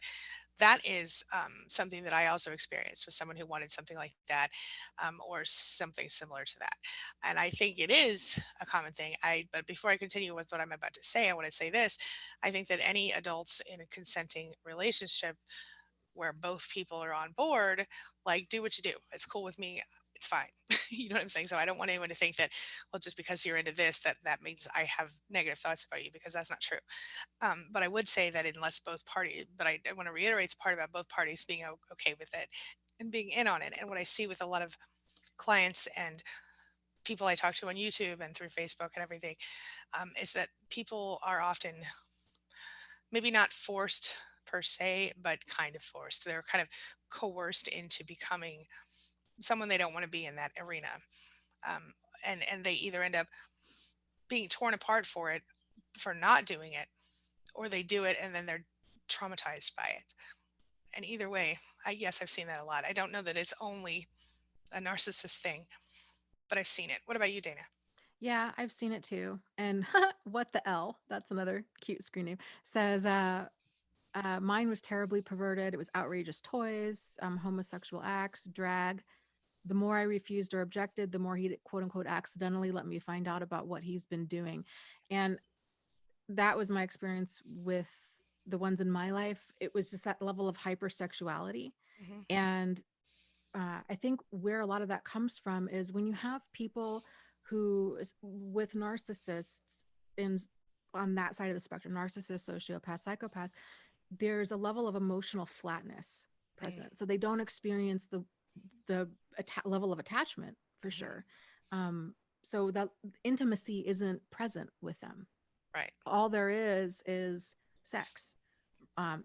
B: that is something that I also experienced with someone who wanted something like that, or something similar to that. And I think it is a common thing. But before I continue with what I'm about to say, I want to say this. I think that any adults in a consenting relationship where both people are on board, like, do what you do. It's cool with me. It's fine. You know what I'm saying? So I don't want anyone to think that, well, just because you're into this, that means I have negative thoughts about you, because that's not true. But I would say that unless both parties, but I want to reiterate the part about both parties being okay with it and being in on it. And what I see with a lot of clients and people I talk to on YouTube and through Facebook and everything, is that people are often maybe not forced per se, but kind of forced. They're kind of coerced into becoming someone they don't want to be in that arena. Um, and they either end up being torn apart for it, for not doing it, or they do it and then they're traumatized by it. And either way, yes, I've seen that a lot. I don't know that it's only a narcissist thing, but I've seen it. What about you, Dana?
A: Yeah, I've seen it too. And what the L? That's another cute screen name. Says, mine was terribly perverted. It was outrageous toys, homosexual acts, drag. The more I refused or objected, the more he quote unquote accidentally let me find out about what he's been doing. And that was my experience with the ones in my life. It was just that level of hypersexuality.
B: Hmm.
A: And I think where a lot of that comes from is when you have people with narcissists in on that side of the spectrum, narcissists, sociopaths, psychopaths, there's a level of emotional flatness
B: Mm,
A: present. So they don't experience the level of attachment for
B: mhm.
A: sure. Um, so that intimacy isn't present with them.
B: Right.
A: All there is sex,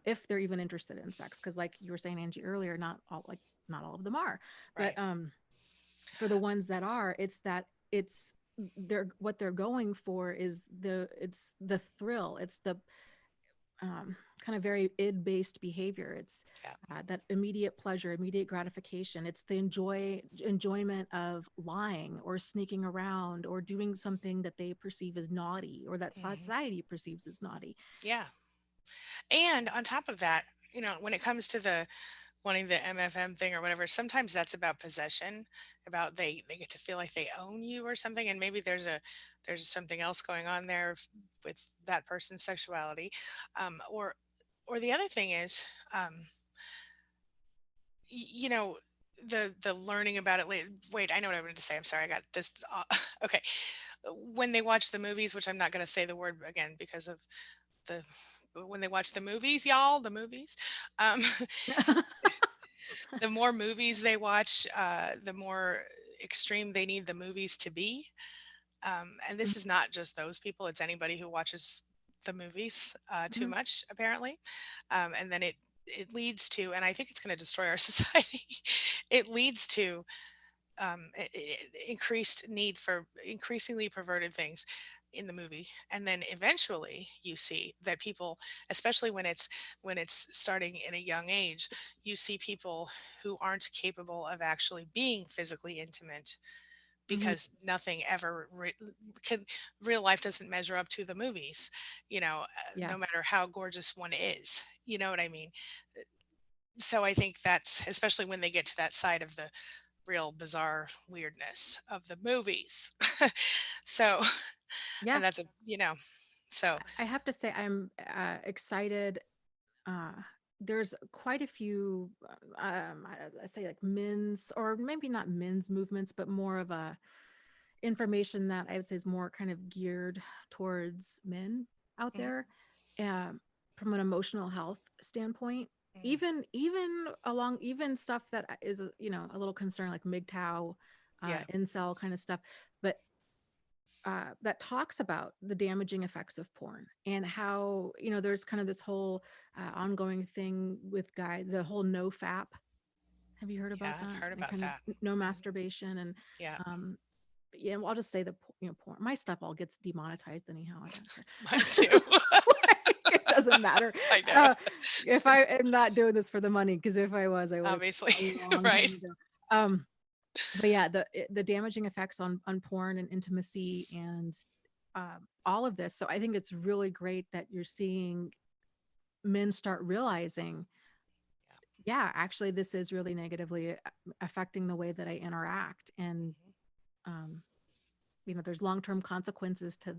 A: if they're even interested in sex. Because like you were saying, Angie, earlier, not all of them are, but
B: Right.
A: for the ones that are, it's that it's they're what they're going for is it's the thrill, it's the kind of very id based behavior. It's
B: Yeah.
A: that immediate pleasure, immediate gratification. It's the enjoyment of lying or sneaking around or doing something that they perceive as naughty or that
B: Hmm.
A: society perceives as naughty.
B: Yeah. And on top of that, when it comes to the wanting the MFM thing or whatever, sometimes that's about possession, about they get to feel like they own you or something, and maybe there's something else going on there with that person's sexuality, or the other thing is, um, you know, the learning about it later. Wait, I know what I wanted to say. I'm sorry, I got this. Okay, when they watch the movies, which I'm not going to say the word again because of the when they watch the movies, y'all, the movies. Um, the more movies they watch, the more extreme they need the movies to be. And this is not just those people; it's anybody who watches the movies too
A: Mhm.
B: much, apparently. And then it leads to, and I think it's going to destroy our society. It leads to increased need for increasingly perverted things in the movie, and then eventually you see that people, especially when it's starting in a young age, you see people who aren't capable of actually being physically intimate
A: Mhm.
B: because nothing ever can, real life doesn't measure up to the movies,
A: Yeah.
B: no matter how gorgeous one is, you know what I mean. So I think that's especially when they get to that side of the real bizarre weirdness of the movies. So,
A: Yeah.
B: and that's so
A: I have to say, I'm excited. Uh, there's quite a few, I say like men's, or maybe not men's movements, but more of a information that I would say is more kind of geared towards men out
B: mhm,
A: there, um, from an emotional health standpoint.
B: mhm,
A: Even along even stuff that is a little concern like MGTOW,
B: yeah,
A: incel kind of stuff, but that talks about the damaging effects of porn and how there's kind of this whole ongoing thing with guys, the whole no fap. Have you heard
B: yeah,
A: about
B: I've
A: that?
B: heard
A: And
B: about
A: kind of
B: that.
A: no
B: Mhm,
A: masturbation and
B: yeah.
A: um, yeah, well, I'll just say porn. My stuff all gets demonetized anyhow. I don't
B: Mine too.
A: care. Like, it doesn't matter.
B: I know,
A: Uh, if I am not doing this for the money, because if I was, I would have
B: obviously.
A: a long
B: Right.
A: time ago. Um, but yeah, the damaging effects on porn and intimacy and all of this. So I think it's really great that you're seeing men start realizing, yeah, actually, this is really negatively affecting the way that I interact, and
B: Mhm.
A: um, there's long term consequences to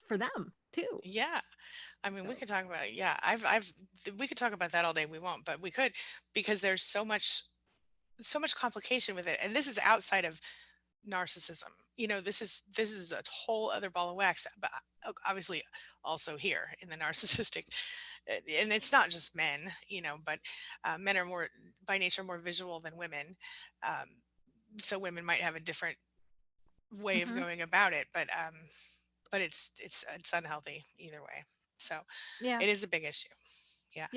A: for them too.
B: Yeah, I mean, we
A: So
B: could talk about, yeah, we could talk about that all day. We won't, but we could, because there's so much complication with it, and this is outside of narcissism. This is a whole other ball of wax, but obviously also here in the narcissistic, and it's not just men, but men are more by nature more visual than women. Um, so women might have a different way of
A: mhm.
B: going about it, but it's unhealthy either way. So
A: Yeah,
B: it is a big issue. Yeah,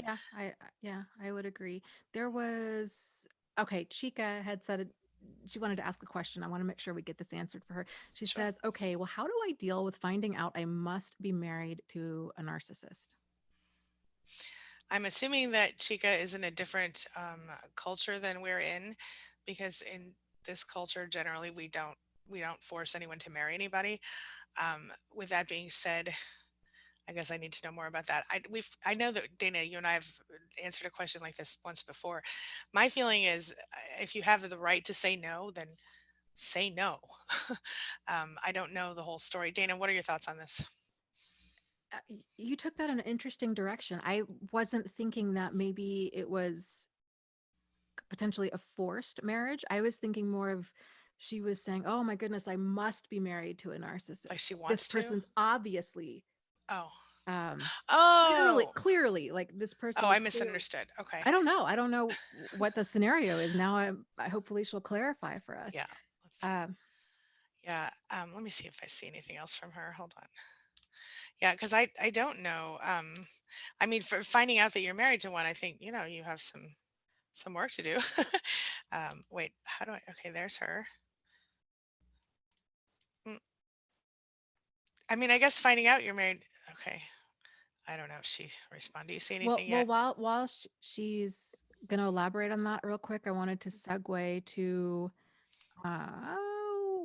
A: yeah, I would agree. There was okay. Chica had said she wanted to ask a question. I want to make sure we get this answered for her. She
B: sure.
A: says, "Okay, well, how do I deal with finding out I must be married to a narcissist?"
B: I'm assuming that Chica is in a different culture than we're in, because in this culture, generally, we don't force anyone to marry anybody. With that being said, I guess I need to know more about that. I know that Dana, you and I have answered a question like this once before. My feeling is, if you have the right to say no, then say no. I don't know the whole story. Dana, what are your thoughts on this?
A: You took that in an interesting direction. I wasn't thinking that maybe it was potentially a forced marriage. I was thinking more of she was saying, "Oh my goodness, I must be married to a
B: Like
A: narcissist.
B: she
A: This
B: wants to?
A: person's obviously
B: Oh.
A: um clearly
B: Oh.
A: clearly like this person
B: Oh, I
A: was clearly,
B: misunderstood. Okay.
A: I don't know what the scenario is now. I hopefully she'll clarify for us.
B: Yeah. Let's see.
A: um
B: Yeah. Let me see if I see anything else from her. Hold on. Yeah, because I don't know. I mean, for finding out that you're married to one, I think, you have some work to do. Wait, how do I okay, there's her. Mm, I mean, I guess finding out you're married. Okay. I don't know if she responded. Do you see
A: well
B: anything
A: well
B: yet?
A: while she's going to elaborate on that real quick, I wanted to segue to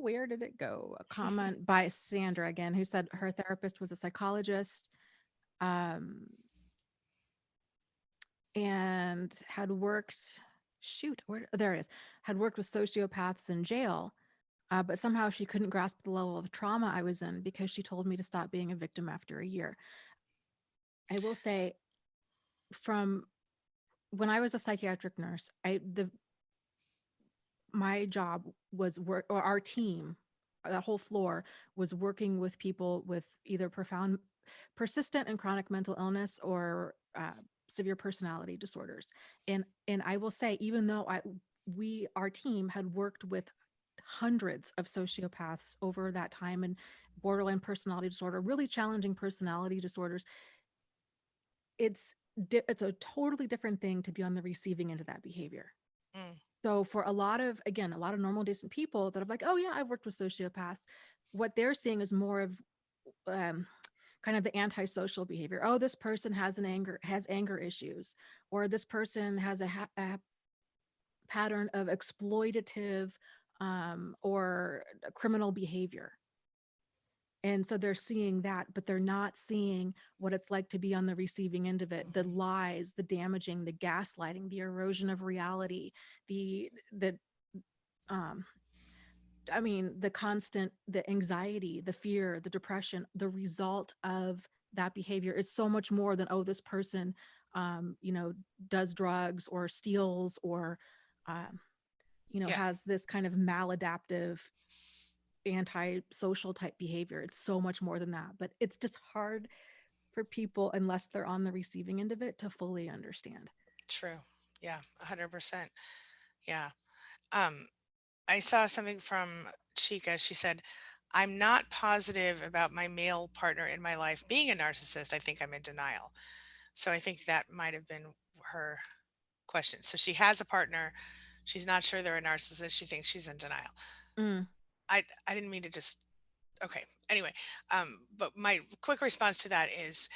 A: where did it go? A comment by Sandra again, who said her therapist was a psychologist, um, and had worked, shoot, where, there it is, had worked with sociopaths in jail. But somehow she couldn't grasp the level of trauma I was in because she told me to stop being a victim after a year. I will say, from when I was a psychiatric nurse, my job was work, or our team, that whole floor was working with people with either profound, persistent and chronic mental illness, or severe personality disorders. And I will say, even though our team had worked with hundreds of sociopaths over that time, and borderline personality disorder, really challenging personality disorders, it's it's a totally different thing to be on the receiving end of that behavior.
B: Mm,
A: So for a lot of, again, a lot of normal, decent people that are like, oh yeah, I've worked with sociopaths, what they're seeing is more of um, kind of the antisocial behavior. Oh, this person has anger issues, or this person has a pattern of exploitative or criminal behavior. And so they're seeing that, but they're not seeing what it's like to be on the receiving end of it. The
B: mhm.
A: lies, the damaging, the gaslighting, the erosion of reality, the um I mean, the constant, the anxiety, the fear, the depression, the result of that behavior. It's so much more than, oh, this person does drugs or steals, or um,
B: Yeah,
A: has this kind of maladaptive anti-social type behavior. It's so much more than that, but it's just hard for people, unless they're on the receiving end of it, to fully understand.
B: true. Yeah, 100%. Yeah. Um, I saw something from Chica. She said, I'm not positive about my male partner in my life being a narcissist. I think I'm in denial. So I think that might have been her question. So she has a partner. She's not sure they're a narcissist. She thinks she's in denial.
A: Mm,
B: I didn't mean to just okay. Anyway, but my quick response to that is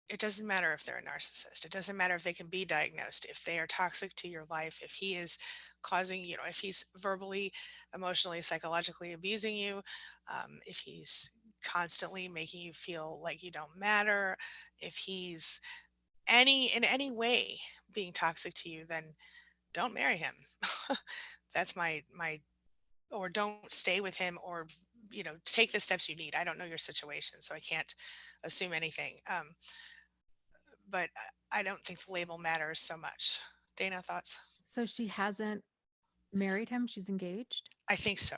B: it doesn't matter if they're a narcissist. It doesn't matter if they can be diagnosed. If they are toxic to your life, if he is causing, if he's verbally, emotionally, psychologically abusing you, if he's constantly making you feel like you don't matter, if he's in any way being toxic to you, then don't marry him. That's my or don't stay with him, or take the steps you need. I don't know your situation, so I can't assume anything. But I don't think the label matters so much. Dana, thoughts?
A: so she hasn't married him, she's engaged.
B: I think so.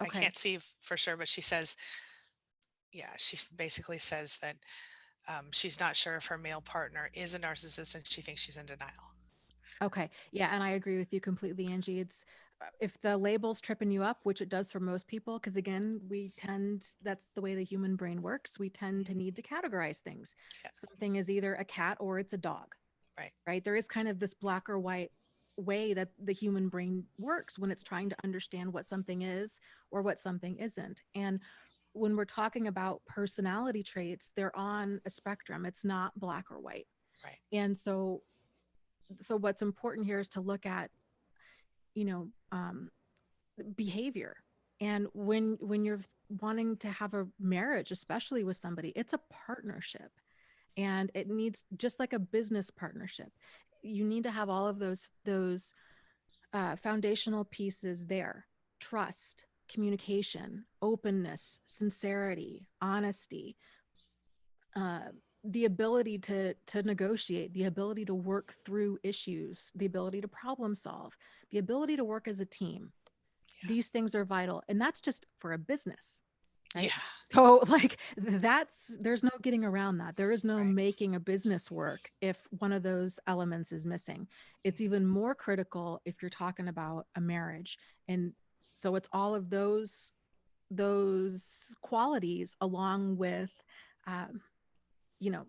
B: I
A: Okay.
B: can't see for sure, but she says, yeah, basically says that she's not sure if her male partner is a narcissist and she thinks she's in denial.
A: Okay. Yeah. And I agree with you completely, Angie. It's if the label's tripping you up, which it does for most people, because again, that's the way the human brain works. We tend to
B: Mhm.
A: need to categorize things.
B: Yeah,
A: Something is either a cat or it's a dog,
B: right.
A: right? There is kind of this black or white way that the human brain works when it's trying to understand what something is or what something isn't. And when we're talking about personality traits, they're on a spectrum. It's not black or white.
B: Right.
A: And so what's important here is to look at you know behavior. And when you're wanting to have a marriage, especially with somebody, it's a partnership, and it needs, just like a business partnership, you need to have all of those foundational pieces there: trust, communication, openness, sincerity, honesty, uh, the ability to negotiate, the ability to work through issues, the ability to problem solve, the ability to work as a team.
B: Yeah.
A: These things are vital, and that's just for a business, right?
B: Yeah.
A: So like that's there's no getting around that. There is no
B: Right.
A: making a business work if one of those elements is missing. It's
B: Mhm.
A: even more critical if you're talking about a marriage. And so it's all of those qualities along with um, you know,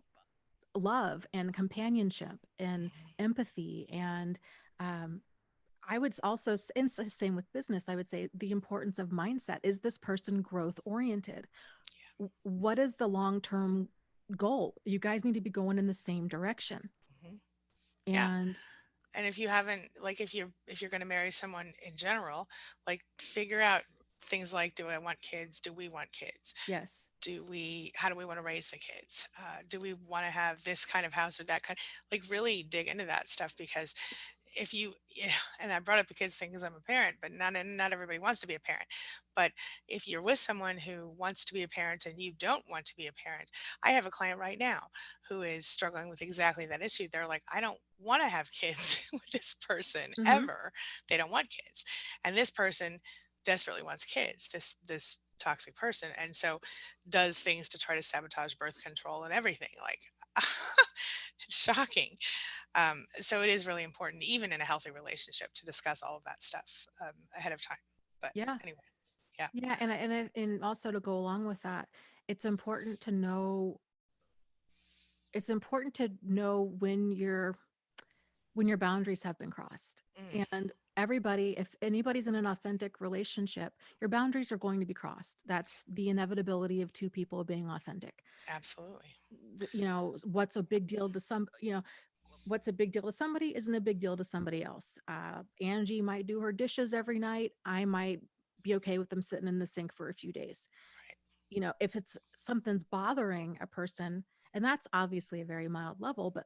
A: love and companionship and
B: Mhm.
A: empathy and um, I would also, and same with business, I would say the importance of mindset. Is this person growth oriented? What is the long term goal? You guys need to be going in the same direction.
B: Mhm. Yeah.
A: And
B: And if you haven't, like, if you're going to marry someone in general, like, figure out things like, do I want kids? Do we want kids?
A: yes.
B: How do we want to raise the kids? Do we want to have this kind of house or that kind? Like, really dig into that stuff, because if you, yeah, and I brought up the kids thing because I'm a parent, but not everybody wants to be a parent. But if you're with someone who wants to be a parent and you don't want to be a parent, I have a client right now who is struggling with exactly that issue. They're like, I don't want to have kids with this person
A: Mm-hmm.
B: ever. They don't want kids, and this person desperately wants kids. This toxic person, and so does things to try to sabotage birth control and everything. Like, it's shocking. So it is really important, even in a healthy relationship, to discuss all of that stuff ahead of time. But
A: Yeah.
B: anyway, yeah.
A: Yeah. And also to go along with that, it's important to know, it's important to know when your boundaries have been crossed.
B: Mm,
A: And everybody, if anybody's in an authentic relationship, your boundaries are going to be crossed. That's the inevitability of two people being authentic.
B: absolutely.
A: You know, what's a big deal to some, you know, what's a big deal to somebody isn't a big deal to somebody else. Angie might do her dishes every night. I might be okay with them sitting in the sink for a few days.
B: Right.
A: You know, if it's something's bothering a person, and that's obviously a very mild level, but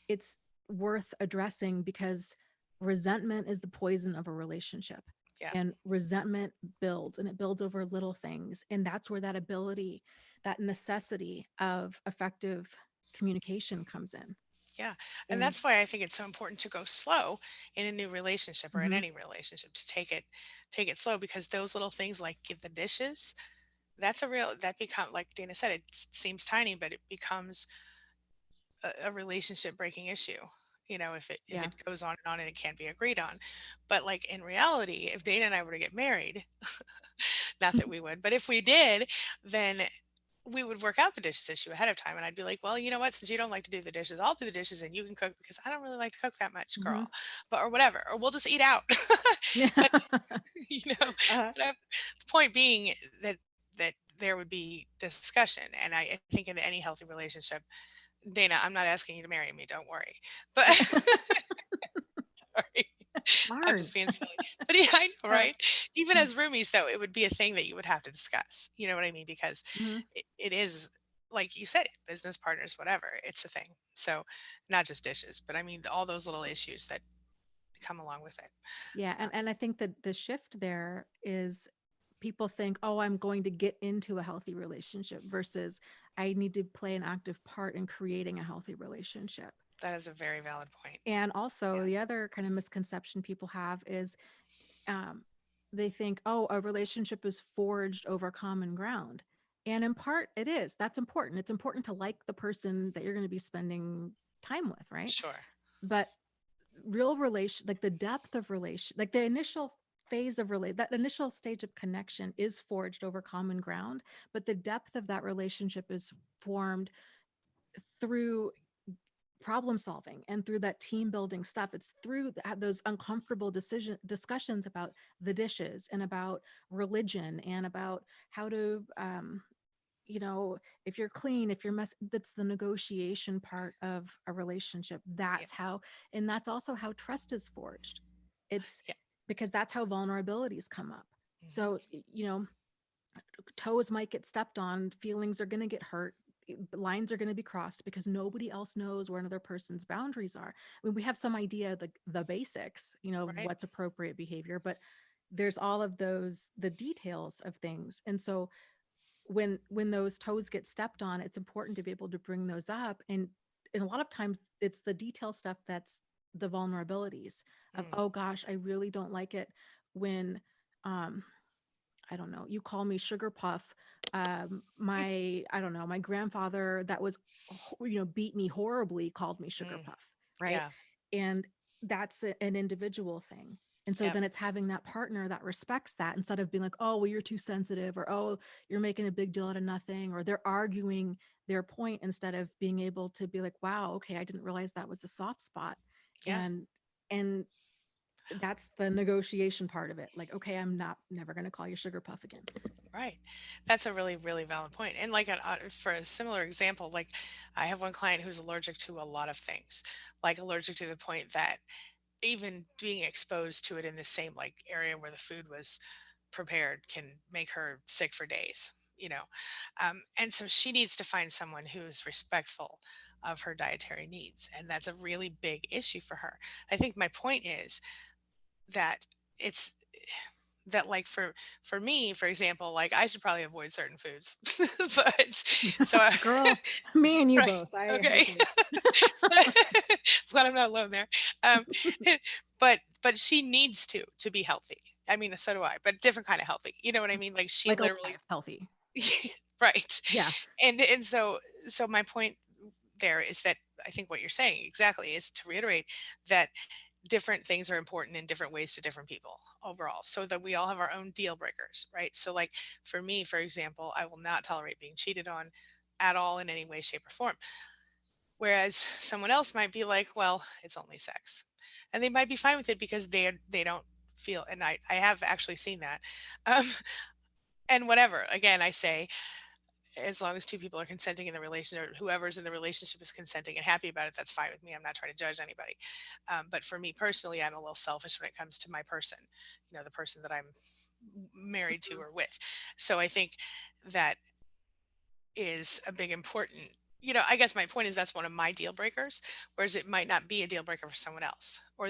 A: it's worth addressing because resentment is the poison of a relationship.
B: Yeah.
A: And resentment builds and it builds over little things. And that's where that ability, that necessity of effective communication comes in.
B: Yeah. And
A: And
B: that's why I think it's so important to go slow in a new relationship or in
A: mhm,
B: any relationship, to take it slow, because those little things like get the dishes, that's a real that become, like Dana said, it seems tiny, but it becomes a relationship breaking issue. If
A: yeah.
B: it goes on and on and it can't be agreed on. But like, in reality, if Dana and I were to get married, not that we would, but if we did, then we would work out the dishes issue ahead of time. And I'd be like, well, you know what? Since you don't like to do the dishes, I'll do the dishes and you can cook, because I don't really like to cook that much,
A: Hmm.
B: girl. But, or whatever, or we'll just eat out.
A: Yeah.
B: But, you know,
A: uh,
B: but the point being that there would be discussion. And I think in any healthy relationship, Dana, I'm not asking you to marry me, don't worry. But sorry. I'm
A: hard.
B: just being silly. But yeah, I know,
A: Uh,
B: right? Even as roomies, though, it would be a thing that you would have to discuss. You know what I mean? Because
A: mhm.
B: it is, like you said, business partners, whatever. It's a thing. So not just dishes, but I mean all those little issues that come along with it.
A: Yeah,
B: Uh,
A: and I think that the shift there is people think, "Oh, I'm going to get into a healthy relationship," versus I need to play an active part in creating a healthy relationship.
B: that is a very valid point.
A: And also,
B: Yeah.
A: the other kind of misconception people have is um, they think, "Oh, a relationship is forged over common ground." And in part, it is. That's important. It's important to like the person that you're going to be spending time with, right?
B: Sure.
A: But real relation, like the depth of relation, like the initial phase of relate, that initial stage of connection is forged over common ground, but the depth of that relationship is formed through problem solving and through that team building stuff. It's through those uncomfortable discussions about the dishes and about religion and about how to you know, if you're clean, if you're mess, that's the negotiation part of a relationship.
B: Yeah.
A: That's how, and that's also how trust is forged. It's
B: Yeah.
A: because that's how vulnerabilities come up. So,
B: Hmm.
A: you know, toes might get stepped on, feelings are going to get hurt, lines are going to be crossed because nobody else knows where another person's boundaries are. I mean, we have some idea of the basics, you know, of
B: Right.
A: what's appropriate behavior, but there's all of those, the details of things. And so when those toes get stepped on, it's important to be able to bring those up. And a lot of times it's the detail stuff that's the vulnerabilities of,
B: Mm.
A: oh gosh, I really don't like it when um I don't know, you call me sugar puff. My, I don't know, my grandfather that was, beat me horribly called me sugar
B: Mm,
A: puff, right?
B: yeah.
A: And that's an individual thing. And so
B: Yep.
A: then it's having that partner that respects that instead of being like, oh, well, you're too sensitive, or oh, you're making a big deal out of nothing, or they're arguing their point instead of being able to be like, wow, okay, I didn't realize that was a soft spot.
B: Yeah.
A: And that's the negotiation part of it. Like, okay, I'm not never going to call you sugar puff again.
B: Right. That's a really, really valid point. And like for a similar example, like I have one client who's allergic to a lot of things, like allergic to the point that even being exposed to it in the same like area where the food was prepared can make her sick for days, you know. And so she needs to find someone who is respectful of her dietary needs. And that's a really big issue for her. I think my point is that it's that like for me, for example, like I should probably avoid certain foods. But so
A: Girl, me and you
B: right.
A: both.
B: Okay.
A: Okay.
B: Glad I'm not alone there. Um, but she needs to be healthy. I mean, so do I, but different kind of healthy. You know what I mean? Like she
A: Like
B: literally
A: alive, healthy.
B: right.
A: Yeah.
B: And so my point there is that I think what you're saying exactly is to reiterate that different things are important in different ways to different people overall, so that we all have our own deal breakers, right? So like for me, for example, I will not tolerate being cheated on at all in any way, shape, or form. Whereas someone else might be like, well, it's only sex. And they might be fine with it because they don't feel, and I have actually seen that. Um, and whatever. Again, I say, as long as two people are consenting in the relationship, or whoever's in the relationship is consenting and happy about it, that's fine with me. I'm not trying to judge anybody. But for me personally, I'm a little selfish when it comes to my person, the person that I'm married to
A: Mhm.
B: or with. So I think that is a big important, I guess my point is that's one of my deal breakers, whereas it might not be a deal breaker for someone else, or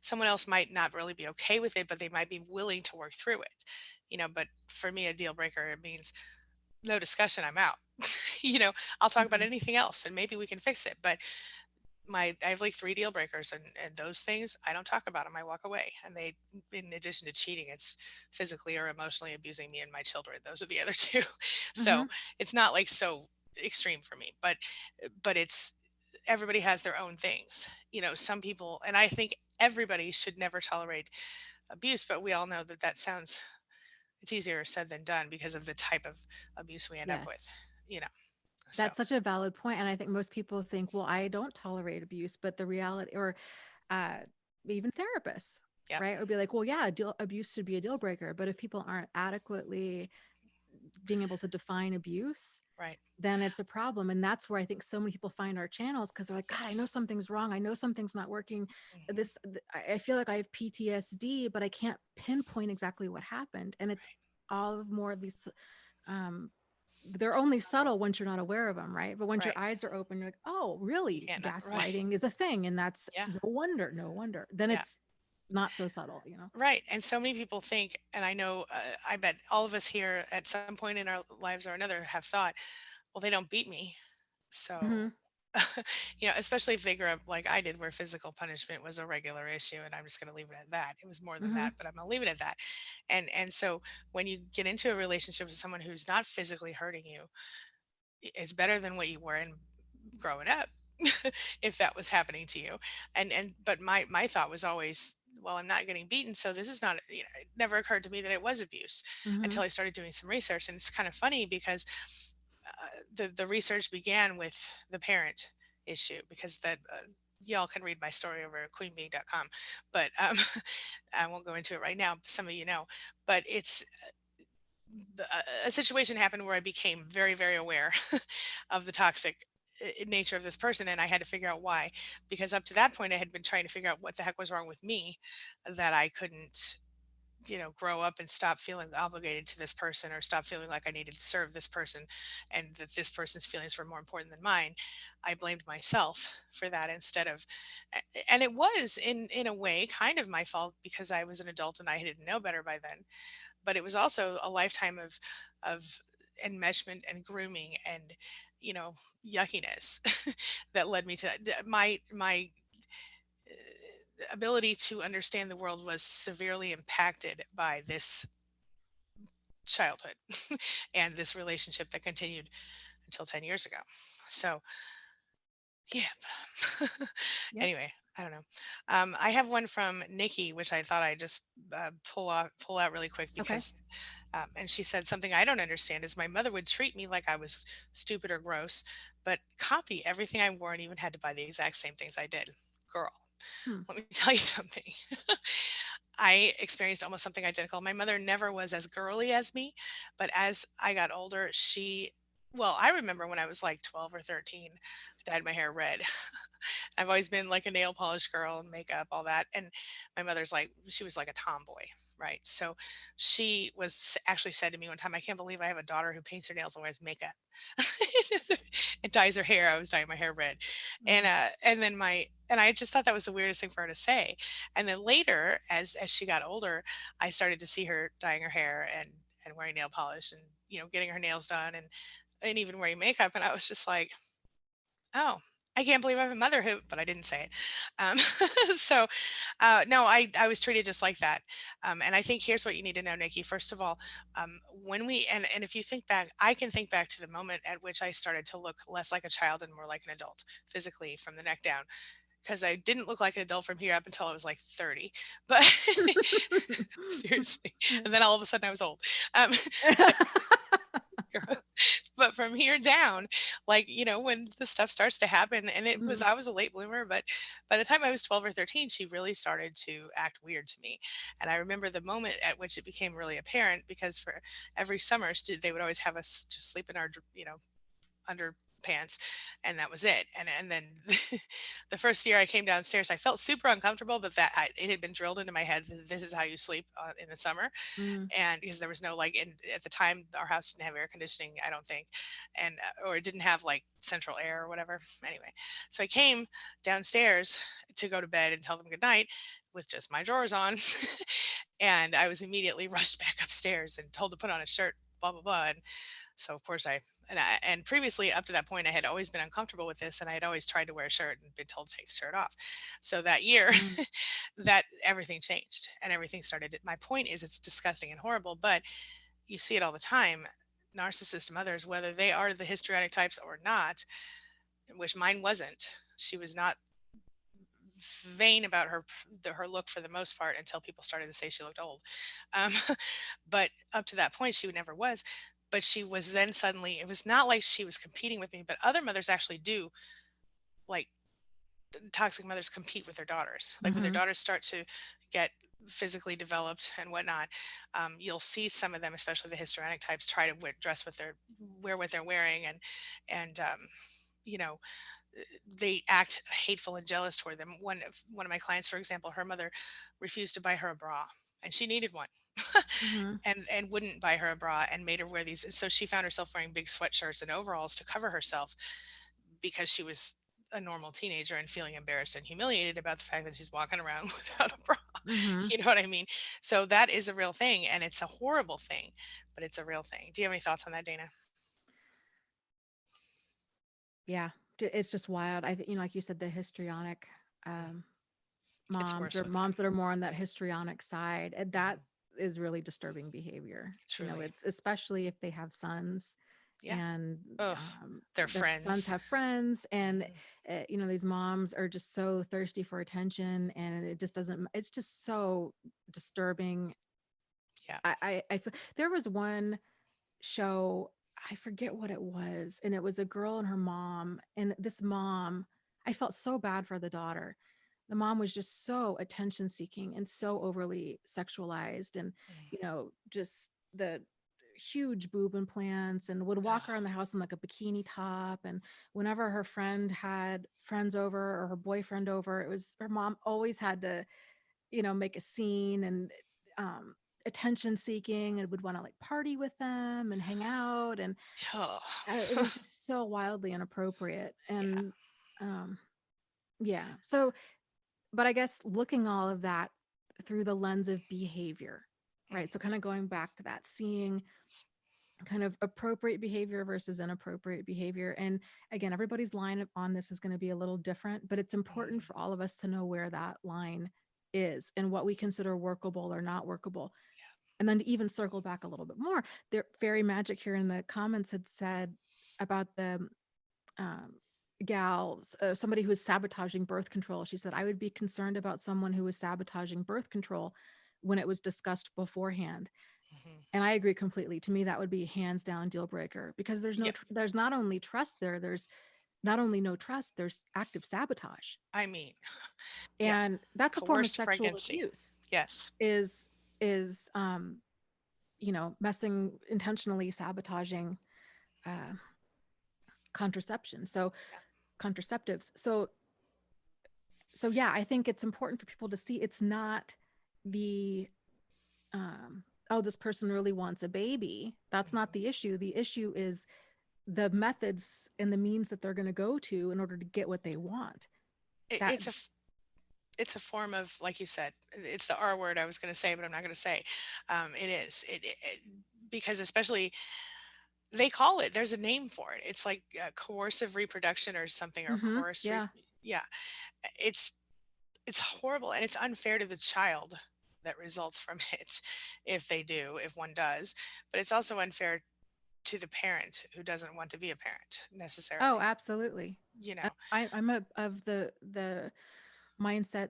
B: someone else might not really be okay with it, but they might be willing to work through it. But for me, a deal breaker, it means no discussion, I'm out. you know, I'll talk about
A: Mhm.
B: anything else and maybe we can fix it. But I have like three deal breakers, and those things I don't talk about them. I walk away. And they, in addition to cheating, it's physically or emotionally abusing me and my children. Those are the other two. So
A: Mhm.
B: it's not like so extreme for me, but it's everybody has their own things. Some people, and I think everybody should never tolerate abuse, but we all know that that sounds it's easier said than done because of the type of abuse we end up with,
A: Yes.
B: you know. So,
A: That's such a valid point. And I think most people think, well, I don't tolerate abuse, but the reality, or uh, even therapists,
B: yep,
A: right? Would be like, well, yeah, abuse should be a deal breaker. But if people aren't adequately being able to define abuse,
B: right.
A: then it's a problem. And that's where I think so many people find our channels, because they're like, God, I know
B: Yes.
A: something's wrong. I know something's not working.
B: Hmm.
A: I feel like I have PTSD, but I can't pinpoint exactly what happened. And it's
B: Right.
A: all of more of these, um, they're only
B: Subtle.
A: subtle once you're not aware of them, right? But once your
B: Right.
A: eyes are open, you're like, oh, really?
B: Can't not, right.
A: Gaslighting is a thing. And that's
B: Yeah.
A: no wonder, no wonder. Then
B: Yeah.
A: it's not so subtle.
B: Right. And so many people think, and I know, I bet all of us here at some point in our lives or another have thought, well, they don't beat me. So,
A: Hmm.
B: especially if they grew up like I did, where physical punishment was a regular issue, and I'm just going to leave it at that. It was more than
A: Hmm.
B: that, but I'm going to leave it at that. And so when you get into a relationship with someone who's not physically hurting you, it's better than what you were in growing up, if that was happening to you. But my thought was always, well, I'm not getting beaten, so this is not, it never occurred to me that it was abuse
A: Hmm.
B: until I started doing some research. And it's kind of funny because the research began with the parent issue, because that y'all can read my story over at queenbee.com. But I won't go into it right now, some of you know. But it's a situation happened where I became very, very aware of the toxic nature of this person, and I had to figure out why. Because up to that point, I had been trying to figure out what the heck was wrong with me, that I couldn't, grow up and stop feeling obligated to this person, or stop feeling like I needed to serve this person, and that this person's feelings were more important than mine. I blamed myself for that instead of, and it was in a way kind of my fault, because I was an adult and I didn't know better by then. But it was also a lifetime of enmeshment and grooming and, you know yuckiness that led me to that. My ability to understand the world was severely impacted by this childhood and this relationship that continued until 10 years ago. So, yeah.
A: Yep.
B: Anyway, I don't know. I have one from Nikki, which I thought I'd just pull out really quick
A: Okay.
B: because, and she said something I don't understand is my mother would treat me like I was stupid or gross, but copy everything I wore and even had to buy the exact same things I did. Girl,
A: Hmm.
B: let me tell you something. I experienced almost something identical. My mother never was as girly as me, but as I got older, well, I remember when I was like 12 or 13, I dyed my hair red. I've always been like a nail polish girl and makeup, all that. And my mother's like, she was like a tomboy, right? So she was actually said to me one time, I can't believe I have a daughter who paints her nails and wears makeup and dyes her hair. I was dyeing my hair red.
A: Mm.
B: And then and I just thought that was the weirdest thing for her to say. And then later, as she got older, I started to see her dyeing her hair and wearing nail polish and, getting her nails done and even wearing makeup. And I was just like, oh, I can't believe I have a mother who, but I didn't say it. Um, so, no, I was treated just like that. And I think here's what you need to know, Nikki. First of all, and if you think back, I can think back to the moment at which I started to look less like a child and more like an adult physically from the neck down, because I didn't look like an adult from here up until I was like 30. But seriously,
A: Yeah.
B: and then all of a sudden I was old. Um, but from here down, like, when the stuff starts to happen, and
A: Mhm.
B: I was a late bloomer, but by the time I was 12 or 13, she really started to act weird to me. And I remember the moment at which it became really apparent, because for every summer they would always have us just sleep in our underpants, and that was it. And then the first year I came downstairs, I felt super uncomfortable, but it had been drilled into my head that this is how you sleep in the summer.
A: Mm.
B: And because there was no, like, at the time our house didn't have air conditioning, I don't think, and or it didn't have like central air or whatever. Anyway, so I came downstairs to go to bed and tell them good night with just my drawers on. And I was immediately rushed back upstairs and told to put on a shirt, blah blah blah. And so of course and previously up to that point I had always been uncomfortable with this, and I had always tried to wear a shirt and been told to take the shirt off. So that year,
A: Mm.
B: that everything changed and everything started. My point is, it's disgusting and horrible, but you see it all the time. Narcissist mothers, whether they are the histrionic types or not, which mine wasn't. She was not vain about her look for the most part until people started to say she looked old. Um, but up to that point, she never was. But she was then suddenly. It was not like she was competing with me, but other mothers actually do. Like, toxic mothers compete with their daughters. Like when their
A: Mhm.
B: daughters start to get physically developed and whatnot, you'll see some of them, especially the histrionic types, try to wear what they're wearing, and you know they act hateful and jealous toward them. One of my clients, for example, her mother refused to buy her a bra, and she needed one,
A: Mhm.
B: and wouldn't buy her a bra, and made her wear these. So she found herself wearing big sweatshirts and overalls to cover herself, because she was a normal teenager and feeling embarrassed and humiliated about the fact that she's walking around without a bra.
A: Mhm.
B: You know what I mean? So that is a real thing, and it's a horrible thing, but it's a real thing. Do you have any thoughts on that, Dana?
A: Yeah. It's just wild. Like you said, the histrionic
B: Mm.
A: um,
B: It's
A: moms,
B: worse
A: or
B: with them.
A: moms that are more on that histrionic side, and that
B: Mhm.
A: is really disturbing behavior.
B: Truly.
A: It's especially if they have sons,
B: Yeah.
A: and
B: Ugh. They're
A: their sons
B: friends.
A: have friends, and
B: Mhm.
A: these moms are just so thirsty for attention, and it just doesn't. It's just so disturbing.
B: Yeah.
A: There was one show, I forget what it was, and it was a girl and her mom, and this mom, I felt so bad for the daughter. The mom was just so attention seeking and so overly sexualized, and
B: Mm.
A: just the huge boob implants, and would walk
B: Ugh.
A: around the house in like a bikini top. And whenever her friend had friends over or her boyfriend over, it was her mom always had to make a scene, and um, attention seeking, and would want to like party with them and hang out. And
B: Ugh.
A: it was just so wildly inappropriate.
B: Yeah.
A: And um, yeah. So, but I guess looking all of that through the lens of behavior, right? So,
B: Mhm.
A: kind of going back to that, seeing kind of appropriate behavior versus inappropriate behavior. And again, everybody's line on this is going to be a little different, but it's important
B: Mhm.
A: for all of us to know where that line is and what we consider workable or not workable. And then to even circle back a little bit more, there Fairy Magic here in the comments had said about the um, gals, somebody who was sabotaging birth control. She said, I would be concerned about someone who was sabotaging birth control when it was discussed beforehand.
B: Mhm.
A: And I agree completely. To me, that would be hands down deal breaker, because
B: Yeah,
A: there's not only trust there, there's not only no trust, there's active sabotage.
B: I mean, yeah,
A: And that's a form of
B: coerced
A: sexual
B: pregnancy.
A: abuse,
B: Yes.
A: is is messing, intentionally sabotaging uh, contraception. So
B: Yeah.
A: contraceptives. So yeah, I think it's important for people to see it's not the oh, this person really wants a baby. That's not
B: Mhm.
A: the issue. The issue is the methods and the means that they're going to go to in order to get what they want.
B: It,
A: That
B: it's a it's a form of, like you said, it's the R word I was going to say, but I'm not going to say. It is because especially they call it. There's a name for it. It's like coercive reproduction or something, or coerced.
A: yeah.
B: Yeah, it's it's horrible and it's unfair to the child that results from it if they do, if one does. But it's also unfair to the parent who doesn't want to be a parent
A: Oh,
B: necessarily.
A: absolutely.
B: You know.
A: I'm of the mindset,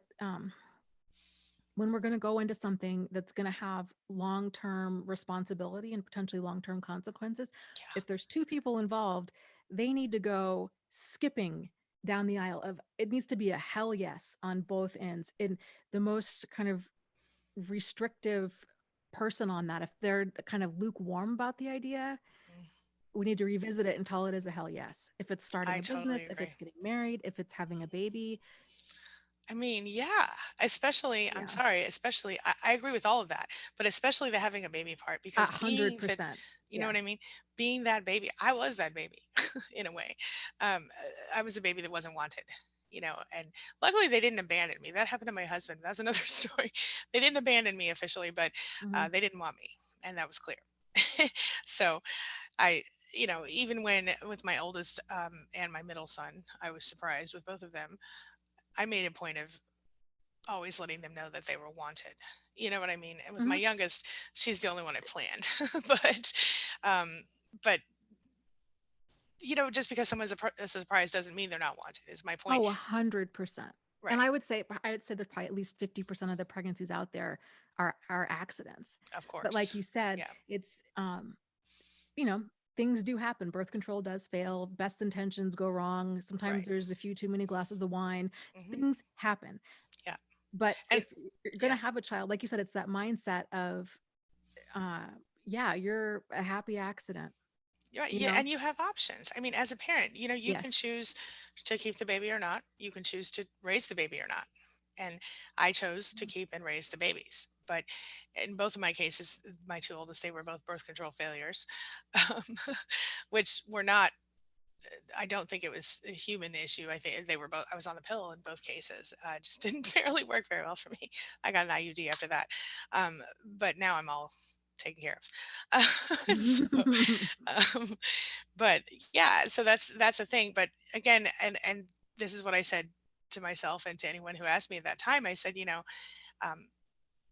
A: when we're going to go into something that's going to have long-term responsibility and potentially long-term consequences,
B: Yeah.
A: if there's two people involved, they need to go skipping down the aisle of it. Needs to be a hell yes on both ends. In the most kind of restrictive person on that, if they're kind of lukewarm about the idea,
B: Mm,
A: we need to revisit it until it is a hell yes. If it's starting
B: I
A: a
B: totally
A: business, if it's
B: agree.
A: getting married, if it's having a baby.
B: I mean, yeah, especially, I'm
A: Yeah,
B: sorry, especially, I agree with all of that, but especially the having a baby part,
A: a
B: because
A: hundred
B: being that,
A: percent
B: you know
A: yeah.
B: what I mean? Being that baby, I was that baby in a way. I was a baby that wasn't wanted, and luckily they didn't abandon me. That happened to my husband. That's another story. They didn't abandon me officially, but
A: Hmm.
B: they didn't want me, and that was clear. So I, even when with my oldest and my middle son, I was surprised with both of them. I made a point of always letting them know that they were wanted. You know what I mean? And with my
A: Hmm.
B: youngest, she's the only one I planned. but um but just because someone's a surprise doesn't mean they're not wanted, is my point.
A: Oh, 100%. And
B: Right.
A: I would say there's probably at least 50% of the pregnancies out there are accidents.
B: Of
A: But like
B: course.
A: you said,
B: Yeah.
A: it's you know, things do happen. Birth control does fail. Best intentions go wrong. Sometimes
B: Right.
A: there's a few too many glasses of wine.
B: Hmm.
A: Things happen.
B: Yeah.
A: But
B: And
A: if you're going to
B: yeah.
A: have a child, like you said, it's that mindset of uh yeah, you're a happy accident,
B: Right.
A: you
B: Yeah,
A: know?
B: and you have options. I mean, as a parent, you can
A: Yes.
B: choose to keep the baby or not. You can choose to raise the baby or not. And I chose to keep and raise the babies. But in both of my cases, my two oldest, they were both birth control failures, um, which were not. I don't think it was a human issue. I think they were both. I was on the pill in both cases. It just didn't really work very well for me. I got an IUD after that, but now I'm all taken care of. So, um, but yeah, so that's the thing. But again, and this is what I said to myself and to anyone who asked me at that time. I said, um,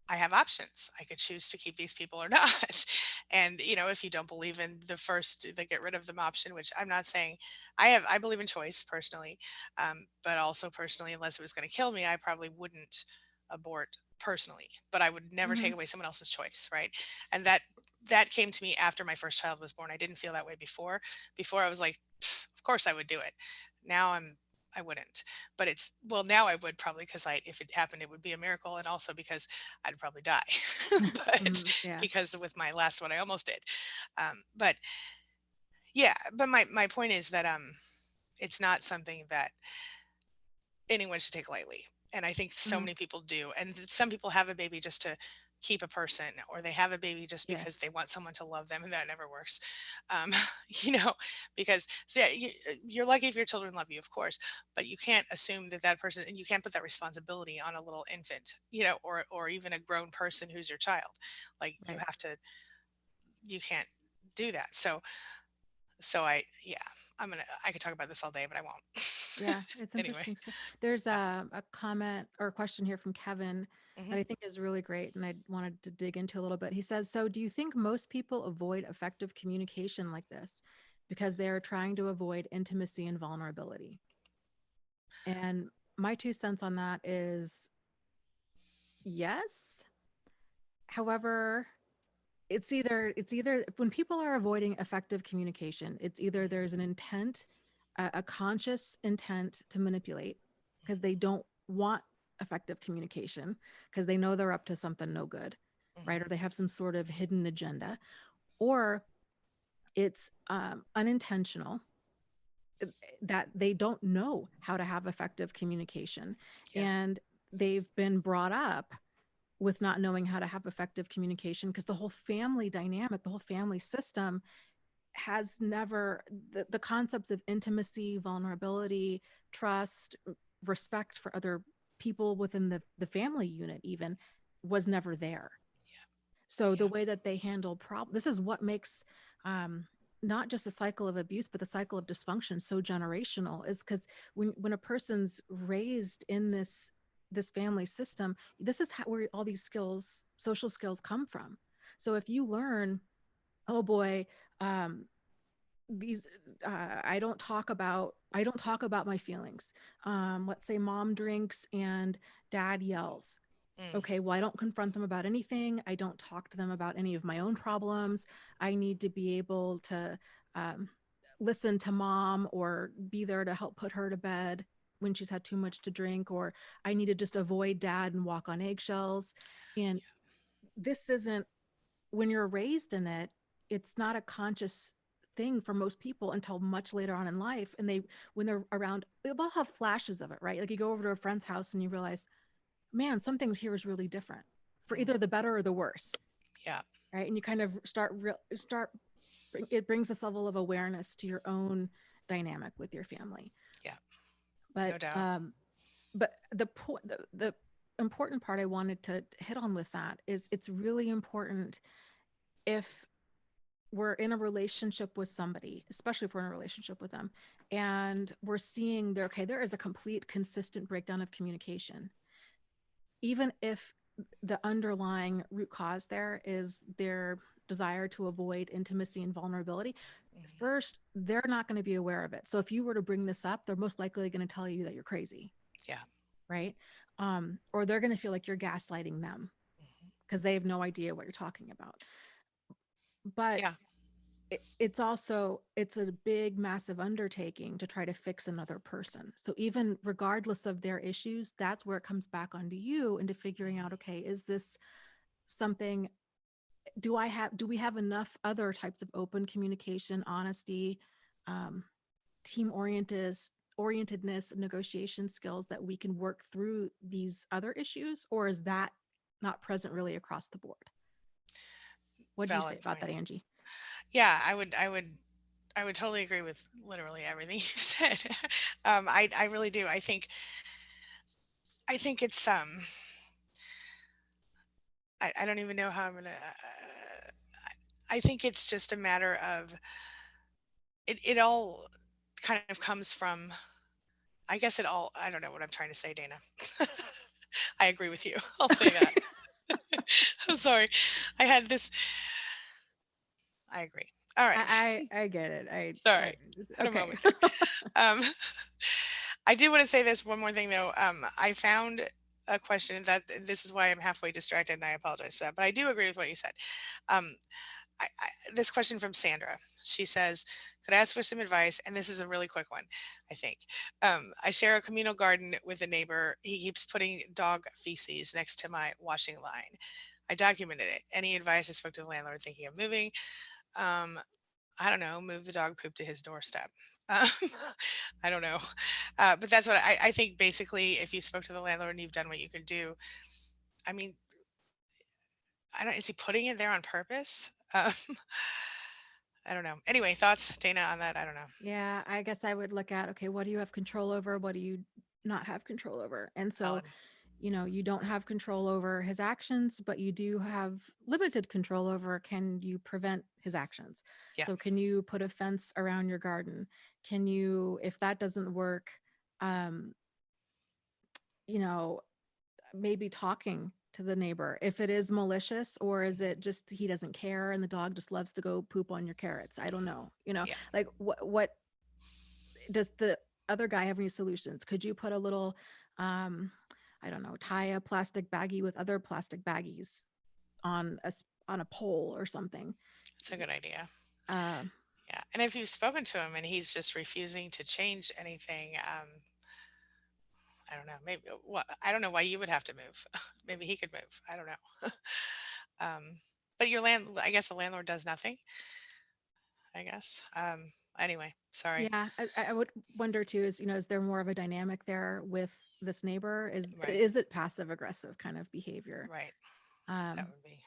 B: I have options. I could choose to keep these people or not. And if you don't believe in the get rid of them option, which I'm not saying, I believe in choice personally, but also personally, unless it was going to kill me, I probably wouldn't abort personally. But I would never take
A: Hmm.
B: away someone else's choice, right? And that came to me after my first child was born. I didn't feel that way before. Before I was like, of course I would do it. Now I wouldn't. But it's, well, now I would probably, because if it happened, it would be a miracle, and also because I'd probably die. But
A: Yeah.
B: because with my last one, I almost did. But yeah, but my point is that it's not something that anyone should take lightly. And I think so
A: Hmm.
B: many people do. And some people have a baby just to keep a person, or they have a baby just because
A: Yes.
B: they want someone to love them, and that never works. Um, because so yeah, you're lucky if your children love you, of course, but you can't assume that that person, and you can't put that responsibility on a little infant, or even a grown person who's your child. Like
A: Right.
B: you can't do that. So yeah, I could talk about this all day, but I won't.
A: Yeah, it's
B: Anyway,
A: interesting stuff. There's
B: yeah.
A: a comment or a question here from Kevin.
B: Hmm.
A: that I think is really great. And I wanted to dig into a little bit. He says, so do you think most people avoid effective communication like this because they are trying to avoid intimacy and vulnerability? And my 2 cents on that is yes. However, it's either when people are avoiding effective communication, it's either there's an intent, a conscious intent to manipulate because they don't want effective communication because they know they're up to something no good, right? Or
B: Hmm.
A: they have some sort of hidden agenda, or it's unintentional, that they don't know how to have effective communication,
B: Yeah.
A: and they've been brought up with not knowing how to have effective communication because the whole family dynamic, the whole family system has never, the concepts of intimacy, vulnerability, trust, respect for other people within the family unit even was never there. So the
B: Yeah.
A: way that they handle problems, this is what makes not just the cycle of abuse, but the cycle of dysfunction so generational, is because when a person's raised in this family system, this is how, where all these skills, social skills, come from. So if you learn, oh boy, um, these I don't talk about my feelings. Let's say mom drinks and dad yells.
B: Mm.
A: Okay, well, I don't confront them about anything. I don't talk to them about any of my own problems. I need to be able to um, listen to mom or be there to help put her to bed when she's had too much to drink, or I need to just avoid dad and walk on eggshells. And this isn't, when you're raised in it, it's not a conscious thing for most people until much later on in life. And they, when they're around, they'll have flashes of it, right? Like you go over to a friend's house and you realize, man, something here is really different, for
B: Mm.
A: either the better or the worse,
B: Yeah.
A: right? And you kind of start, it brings this level of awareness to your own dynamic with your family.
B: Yeah.
A: But
B: No doubt.
A: but the important part I wanted to hit on with that is it's really important, if we're in a relationship with somebody, especially if we're in a relationship with them, and we're seeing there, okay, there is a complete consistent breakdown of communication, even if the underlying root cause there is their desire to avoid intimacy and vulnerability,
B: Hmm.
A: first, they're not going to be aware of it. So if you were to bring this up, they're most likely going to tell you that you're crazy,
B: Yeah.
A: right? Or they're going to feel like you're gaslighting them
B: Hmm.
A: because they have no idea what you're talking about. But
B: Yeah.
A: it's a big, massive undertaking to try to fix another person. So even regardless of their issues, that's where it comes back onto you, into figuring out, okay, is this something, do we have enough other types of open communication, honesty, um, team orientedness, negotiation skills that we can work through these other issues, or is that not present really across the board? What do you say
B: Valid
A: about that,
B: points.
A: Angie?
B: Yeah, I would totally agree with literally everything you said. I really do. I think it's I don't even know how I'm gonna. I think it's just a matter of it all kind of comes from. I guess it all. I don't know what I'm trying to say, Dana. I agree with you. I'll say that. I'm sorry. I had this. I agree. All right.
A: I get it. I
B: Sorry. Had a
A: okay.
B: moment there. Um, I do want to say this one more thing though. I found a question that this is why I'm halfway distracted, and I apologize for that. But I do agree with what you said. Um, this question from Sandra. She says, "Could I ask for some advice?" And this is a really quick one, I think. I share a communal garden with a neighbor. He keeps putting dog feces next to my washing line. I documented it. Any advice? I spoke to the landlord thinking of moving. Um, I don't know, move the dog poop to his doorstep. Um, I don't know. But that's what I think basically, if you spoke to the landlord and you've done what you could do, I mean, I don't, is he putting it there on purpose? I don't know. Anyway, thoughts, Dana, on that? I don't know.
A: Yeah, I guess I would look at, okay, what do you have control over? What do you not have control over? And so,
B: Valid.
A: you don't have control over his actions, but you do have limited control over, can you prevent his actions?
B: Yeah.
A: So can you put a fence around your garden? Can you, if that doesn't work, um, you know, maybe talking to the neighbor, if it is malicious, or is it just he doesn't care and the dog just loves to go poop on your carrots? I don't know.
B: Yeah.
A: Like what does the other guy have any solutions? Could you put a little, um, I don't know, tie a plastic baggie with other plastic baggies on on a pole or something?
B: It's a good idea.
A: Uh,
B: Yeah. And if you've spoken to him and he's just refusing to change anything, I don't know. Maybe what I don't know why you would have to move. Maybe he could move. I don't know. um, but I guess the landlord does nothing. I guess. Anyway, sorry.
A: yeah, I would wonder too. Is there more of a dynamic there with this neighbor?
B: Right.
A: Is it passive aggressive kind of behavior?
B: Right. That
A: Um,
B: would be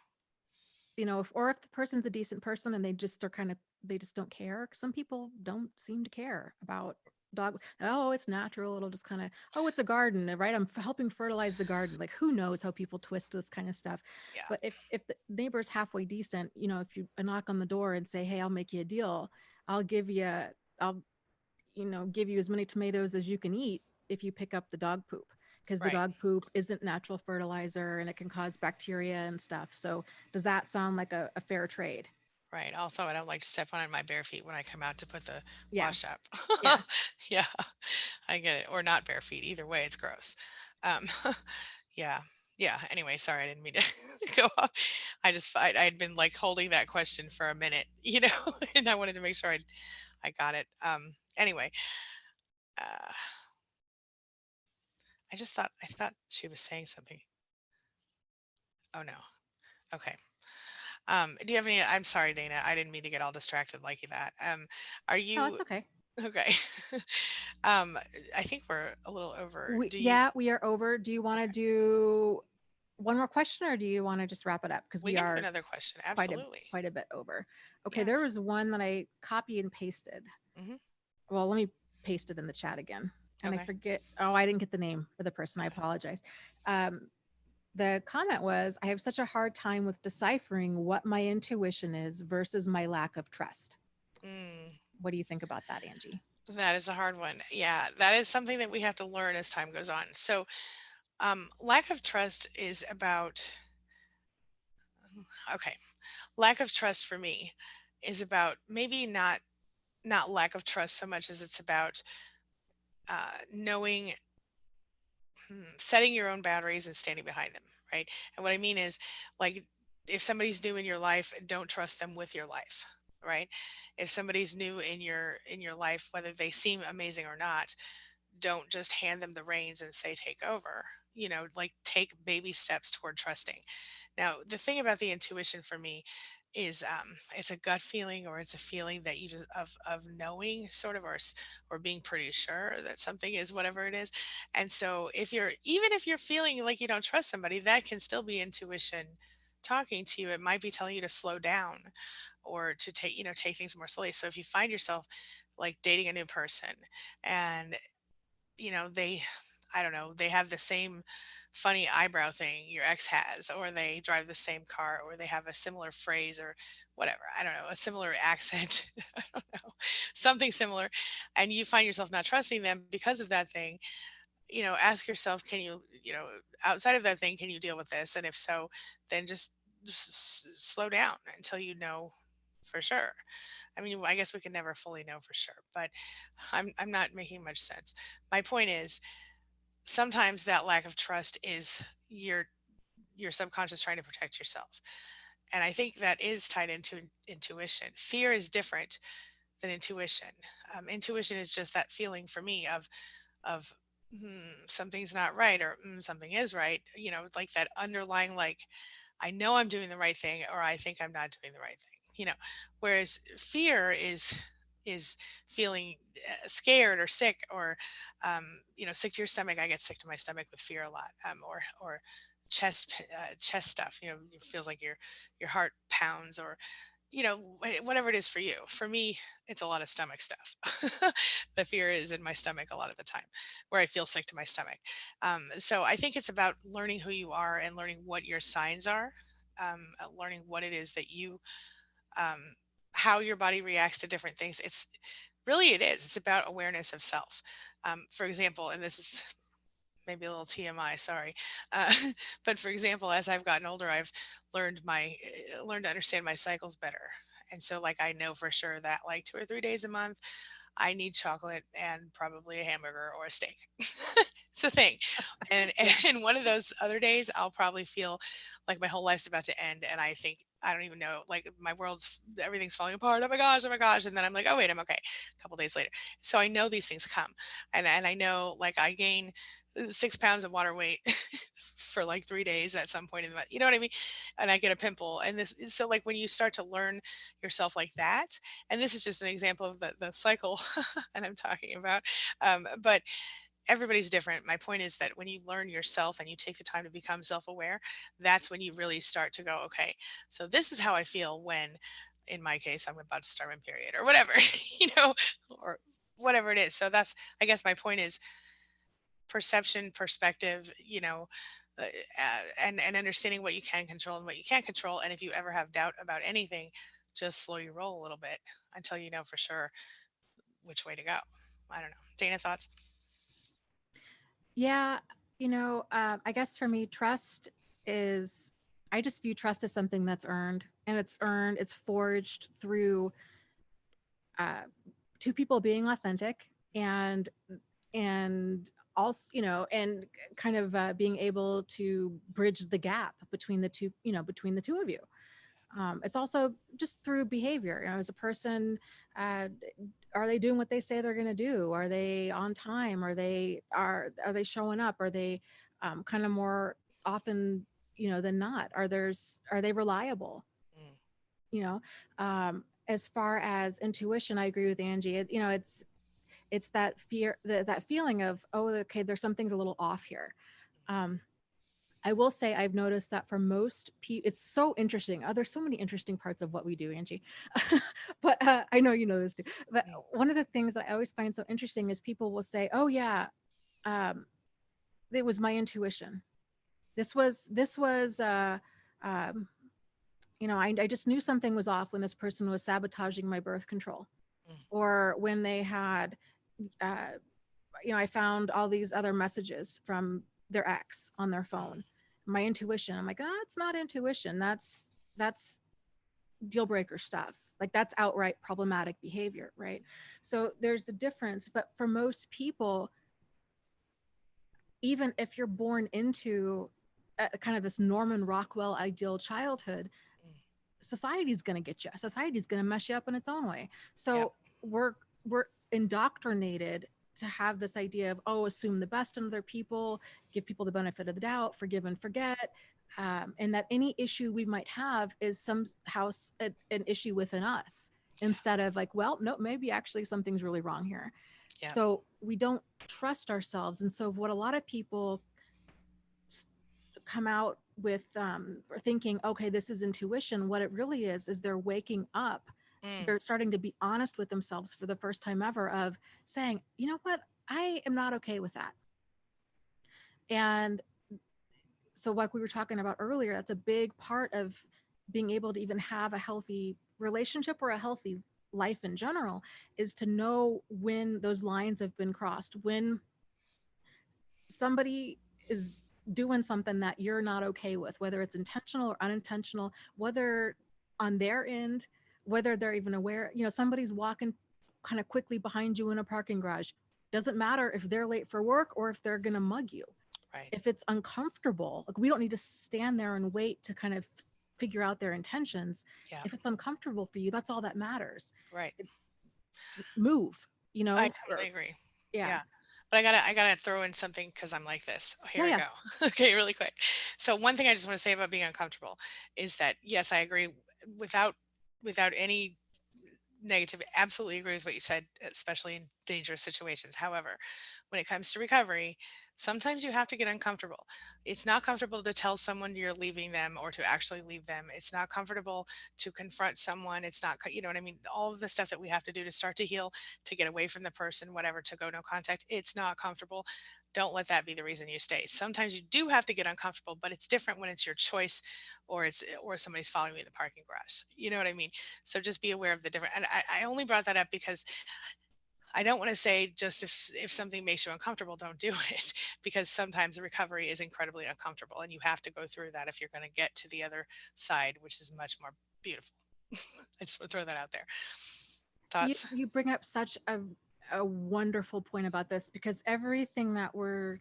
A: if the person's a decent person and they just don't care. 'Cause some people don't seem to care about dog. Oh, it's natural. It'll just kind of, oh, it's a garden, right? I'm helping fertilize the garden. Like, who knows how people twist this kind of stuff.
B: yeah.
A: But if the neighbor's halfway decent, if you knock on the door and say, hey, I'll make you a deal, I'll give you, I'll give you as many tomatoes as you can eat if you pick up the dog poop, because the
B: Right.
A: dog poop isn't natural fertilizer and it can cause bacteria and stuff. So does that sound like a fair trade?
B: Right. Also, I don't like to step on it in my bare feet when I come out to put the
A: Yeah.
B: wash up.
A: Yeah.
B: Yeah, I get it. Or not bare feet. Either way, it's gross. Um, yeah. Yeah. Anyway, sorry, I didn't mean to go off. I had been like holding that question for a minute, and I wanted to make sure I got it. Anyway, uh, I thought she was saying something. Oh no. Okay. Do you have any? I'm sorry, Dana. I didn't mean to get all distracted like that. Are
A: Oh,
B: you
A: it's okay.
B: okay? um, I think we're a little over.
A: We
B: Do you?
A: Yeah, we are over. Do you want to
B: Okay,
A: do one more question, or do you want to just wrap it up? Because
B: we
A: we
B: can do
A: are
B: another question.
A: quite a
B: Absolutely.
A: quite a bit over. Okay,
B: Yeah.
A: there was one that I copy and pasted.
B: Hmm.
A: Well, let me paste it in the chat again. And I
B: Okay.
A: forget, oh, I didn't get the name for the person. I
B: Okay.
A: apologize. Um, the comment was, I have such a hard time with deciphering what my intuition is versus my lack of trust.
B: Mm,
A: What do you think about that, Angie?
B: that is a hard one. Yeah, that is something that we have to learn as time goes on. So, lack of trust is about. Okay, lack of trust for me is about maybe not lack of trust so much as it's about knowing setting your own boundaries and standing behind them, right? And what I mean is, like, if somebody's new in your life, don't trust them with your life, right? If somebody's new in your life, whether they seem amazing or not, don't just hand them the reins and say take over. Like, take baby steps toward trusting. Now, the thing about the intuition for me is, it's a gut feeling, or it's a feeling that you just of knowing, sort of, or being pretty sure that something is whatever it is. And so, if you're feeling like you don't trust somebody, that can still be intuition talking to you. It might be telling you to slow down, or to take things more slowly. So if you find yourself like dating a new person, and they, I don't know, they have the same funny eyebrow thing your ex has, or they drive the same car, or they have a similar phrase, or whatever, I don't know, a similar accent, I don't know, something similar, and you find yourself not trusting them because of that thing. Ask yourself, can you, outside of that thing, can you deal with this? And if so, then just slow down until you know for sure. I mean, I guess we can never fully know for sure, but I'm not making much sense. My point is, sometimes that lack of trust is your subconscious trying to protect yourself. And I think that is tied into intuition. Fear is different than intuition. Intuition is just that feeling for me of something's not right, or something is right. Like that underlying, like, I know I'm doing the right thing, or I think I'm not doing the right thing. Whereas fear is feeling scared or sick, or sick to your stomach. I get sick to my stomach with fear a lot, or chest stuff. It feels like your heart pounds, or whatever it is for you. For me, it's a lot of stomach stuff. The fear is in my stomach a lot of the time, where I feel sick to my stomach. So I think it's about learning who you are and learning what your signs are, learning what it is that um, how your body reacts to different things. It is. It's about awareness of self. For example, and this is maybe a little TMI, sorry. Uh, but for example, as I've gotten older, I've learned to understand my cycles better. And so like I know for sure that like 2 or 3 days a month I need chocolate and probably a hamburger or a steak. It's a thing. And
A: Yeah.
B: and one of those other days, I'll probably feel like my whole life's about to end, and I think I don't even know, like my world's everything's falling apart. Oh my gosh, oh my gosh. And then I'm like, oh wait, I'm okay. A couple days later. So I know these things come. And I know like I gain 6 pounds of water weight for like 3 days at some point in the month. You know what I mean? And I get a pimple. And this so like when you start to learn yourself like that, and this is just an example of the cycle and I'm talking about. But everybody's different. My point is that when you learn yourself and you take the time to become self-aware, that's when you really start to go, okay, so this is how I feel when, in my case, I'm about to start my period or whatever, you know, or whatever it is. So that's, I guess my point is perception, perspective, and understanding what you can control and what you can't control. And if you ever have doubt about anything, just slow your roll a little bit until you know for sure which way to go. I don't know. Dana, thoughts?
A: Yeah, I guess for me, trust is, I just view trust as something that's earned, and it's forged through uh, two people being authentic, and also, and kind of being able to bridge the gap between the two, between the two of you. It's also just through behavior. As a person, uh, are they doing what they say they're going to do? Are they on time? Are they showing up? Are they kind of more often, than not? Are they reliable?
B: Mm,
A: You know, as far as intuition, I agree with Angie. It's that fear, that feeling of, oh, okay, there's something's a little off here. Um, I will say I've noticed that for most people, it's so interesting. There's so many interesting parts of what we do, Angie. But I know you know this too. But
B: mm,
A: one of the things that I always find so interesting is people will say, "Oh yeah, um, it was my intuition. This was um, I just knew something was off when this person was sabotaging my birth control,
B: mm,
A: or when they had, uh, I found all these other messages from their ex on their
B: mm,
A: phone. My intuition, I'm like, it's not intuition. That's deal breaker stuff. Like that's outright problematic behavior, right? So there's a difference. But for most people, even if you're born into kind of this Norman Rockwell ideal childhood,
B: mm.
A: society's going to get you. Society's going to mess you up in its own way.
B: Yep.
A: So we're indoctrinated to have this idea of, oh, assume the best in other people, give people the benefit of the doubt, forgive and forget, and that any issue we might have is somehow an issue within us,
B: Yeah.
A: instead of like, well, no, maybe actually something's really wrong here.
B: Yep.
A: So we don't trust ourselves, and so what a lot of people come out with, or thinking, okay, this is intuition, what it really is they're waking up,
B: Mm,
A: they're starting to be honest with themselves for the first time ever, of saying, you know what, I am not okay with that. And so like we were talking about earlier, that's a big part of being able to even have a healthy relationship or a healthy life in general, is to know when those lines have been crossed, when somebody is doing something that you're not okay with, whether it's intentional or unintentional, whether on their end, whether they're even aware, somebody's walking kind of quickly behind you in a parking garage. Doesn't matter if they're late for work or if they're going to mug you.
B: right.
A: If it's uncomfortable, like we don't need to stand there and wait to kind of figure out their intentions.
B: Yeah.
A: If it's uncomfortable for you, that's all that matters.
B: Right.
A: It, move,
B: I
A: or
B: totally agree.
A: yeah.
B: Yeah. But I gotta throw in something because I'm like this. Oh, here
A: Yeah,
B: we
A: yeah.
B: go. Okay, really quick. So one thing I just want to say about being uncomfortable is that yes, I agree without any negative. Absolutely agree with what you said, especially in dangerous situations. However, when it comes to recovery, sometimes you have to get uncomfortable. It's not comfortable to tell someone you're leaving them or to actually leave them. It's not comfortable to confront someone. It's not, you know what I mean? All of the stuff that we have to do to start to heal, to get away from the person, whatever, to go no contact, it's not comfortable. Don't let that be the reason you stay. Sometimes you do have to get uncomfortable, but it's different when it's your choice or somebody's following you in the parking garage. You know what I mean? So just be aware of the different. And I only brought that up because I don't want to say just if something makes you uncomfortable, don't do it, because sometimes recovery is incredibly uncomfortable, and you have to go through that if you're going to get to the other side, which is much more beautiful. I just want to throw that out there.
A: You
B: Thoughts?
A: you bring up such a wonderful point about this, because everything that we're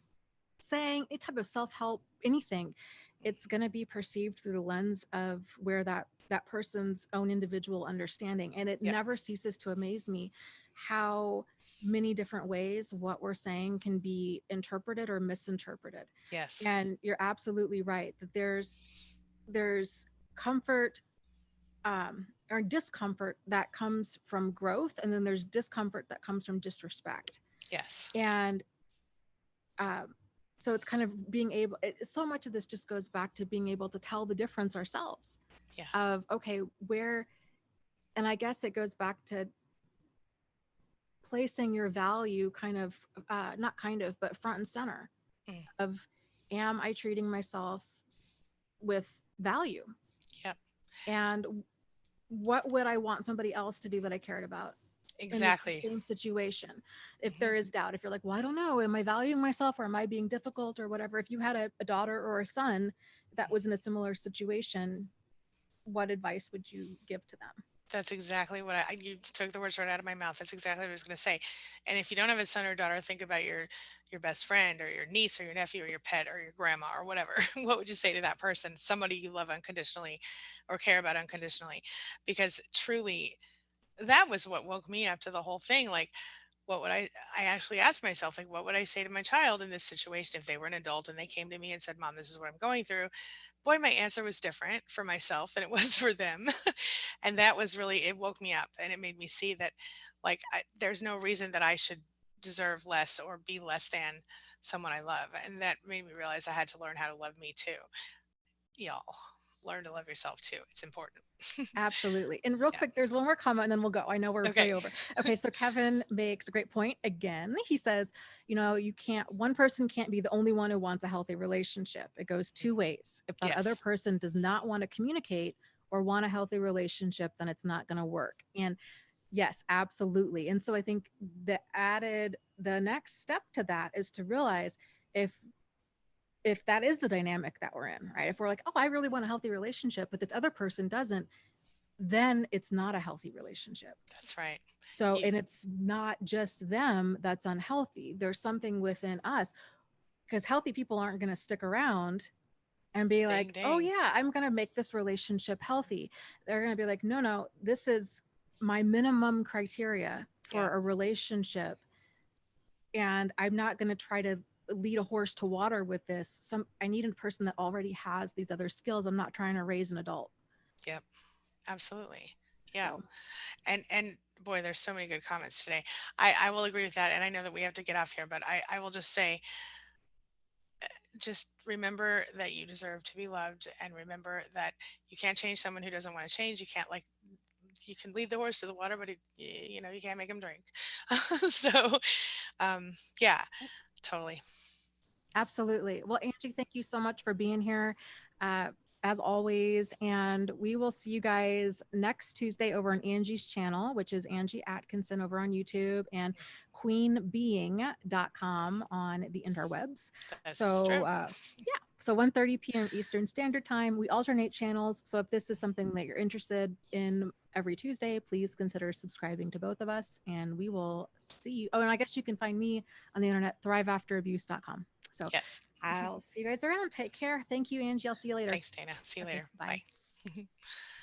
A: saying, any type of self-help, anything, it's going to be perceived through the lens of where that person's own individual understanding. And it
B: Yep.
A: never ceases to amaze me how many different ways what we're saying can be interpreted or misinterpreted.
B: Yes.
A: And you're absolutely right that there's comfort, or discomfort that comes from growth, and then there's discomfort that comes from disrespect.
B: Yes.
A: And um, so it's kind of being able, so much of this just goes back to being able to tell the difference ourselves
B: Yeah.
A: of, okay, where, and I guess it goes back to placing your value kind of, not kind of, but front and center
B: Mm.
A: of, am I treating myself with value?
B: Yep.
A: And what would I want somebody else to do that I cared about in the
B: Exactly.
A: same situation? If
B: Hmm.
A: there is doubt, if you're like, well, I don't know, am I valuing myself, or am I being difficult, or whatever? If you had a daughter or a son that was in a similar situation, what advice would you give to them?
B: That's exactly what you took the words right out of my mouth. That's exactly what I was going to say. And if you don't have a son or daughter, think about your best friend or your niece or your nephew or your pet or your grandma or whatever. What would you say to that person? Somebody you love unconditionally or care about unconditionally? Because truly, that was what woke me up to the whole thing. Like, what would I actually asked myself, like, what would I say to my child in this situation if they were an adult and they came to me and said, Mom, this is what I'm going through? Boy, my answer was different for myself than it was for them. And that was really, it woke me up and it made me see that, like, there's no reason that I should deserve less or be less than someone I love. And that made me realize I had to learn how to love me too. Y'all, learn to love yourself too. It's important.
A: Absolutely. And real
B: Yeah.
A: quick, there's one more comment and then we'll go. I know we're
B: Okay.
A: way over. Okay, so Kevin makes a great point again. He says, you can't, one person can't be the only one who wants a healthy relationship. It goes two ways. If that other
B: Yes.
A: person does not want to communicate or want a healthy relationship, then it's not going to work. And yes, absolutely. And so I think the next step to that is to realize if that is the dynamic that we're in, right? If we're like, oh, I really want a healthy relationship, but this other person doesn't, then it's not a healthy relationship.
B: That's right.
A: So,
B: You
A: and it's not just them that's unhealthy. There's something within us, because healthy people aren't going to stick around and be
B: ding
A: like, oh,
B: ding.
A: yeah, I'm going to make this relationship healthy. They're going to be like, no, no, this is my minimum criteria
B: Yeah.
A: for a relationship. And I'm not going to try to lead a horse to water with this. I need a person that already has these other skills. I'm not trying to raise an adult.
B: Yep. Absolutely. Yeah.
A: So,
B: And boy, there's so many good comments today. I will agree with that. And I know that we have to get off here, but I will just say, just remember that you deserve to be loved, and remember that you can't change someone who doesn't want to change. You can't, like, you can lead the horse to the water, but you can't make him drink. So, um, yeah, totally.
A: absolutely. Well, Angie, thank you so much for being here, uh, as always. And we will see you guys next Tuesday over on Angie's channel, which is Angie Atkinson over on YouTube, and queenbeing.com on the interwebs.
B: That's
A: So,
B: true.
A: yeah. So 1:30 p.m. Eastern Standard Time. We alternate channels. So if this is something that you're interested in every Tuesday, please consider subscribing to both of us. And we will see you. Oh, and I guess you can find me on the internet, thriveafterabuse.com. So
B: Yes.
A: I'll see you guys around. Take care. Thank you, Angie. I'll see you later.
B: Thanks, Dana. See you
A: Okay,
B: later.
A: bye.
B: Bye.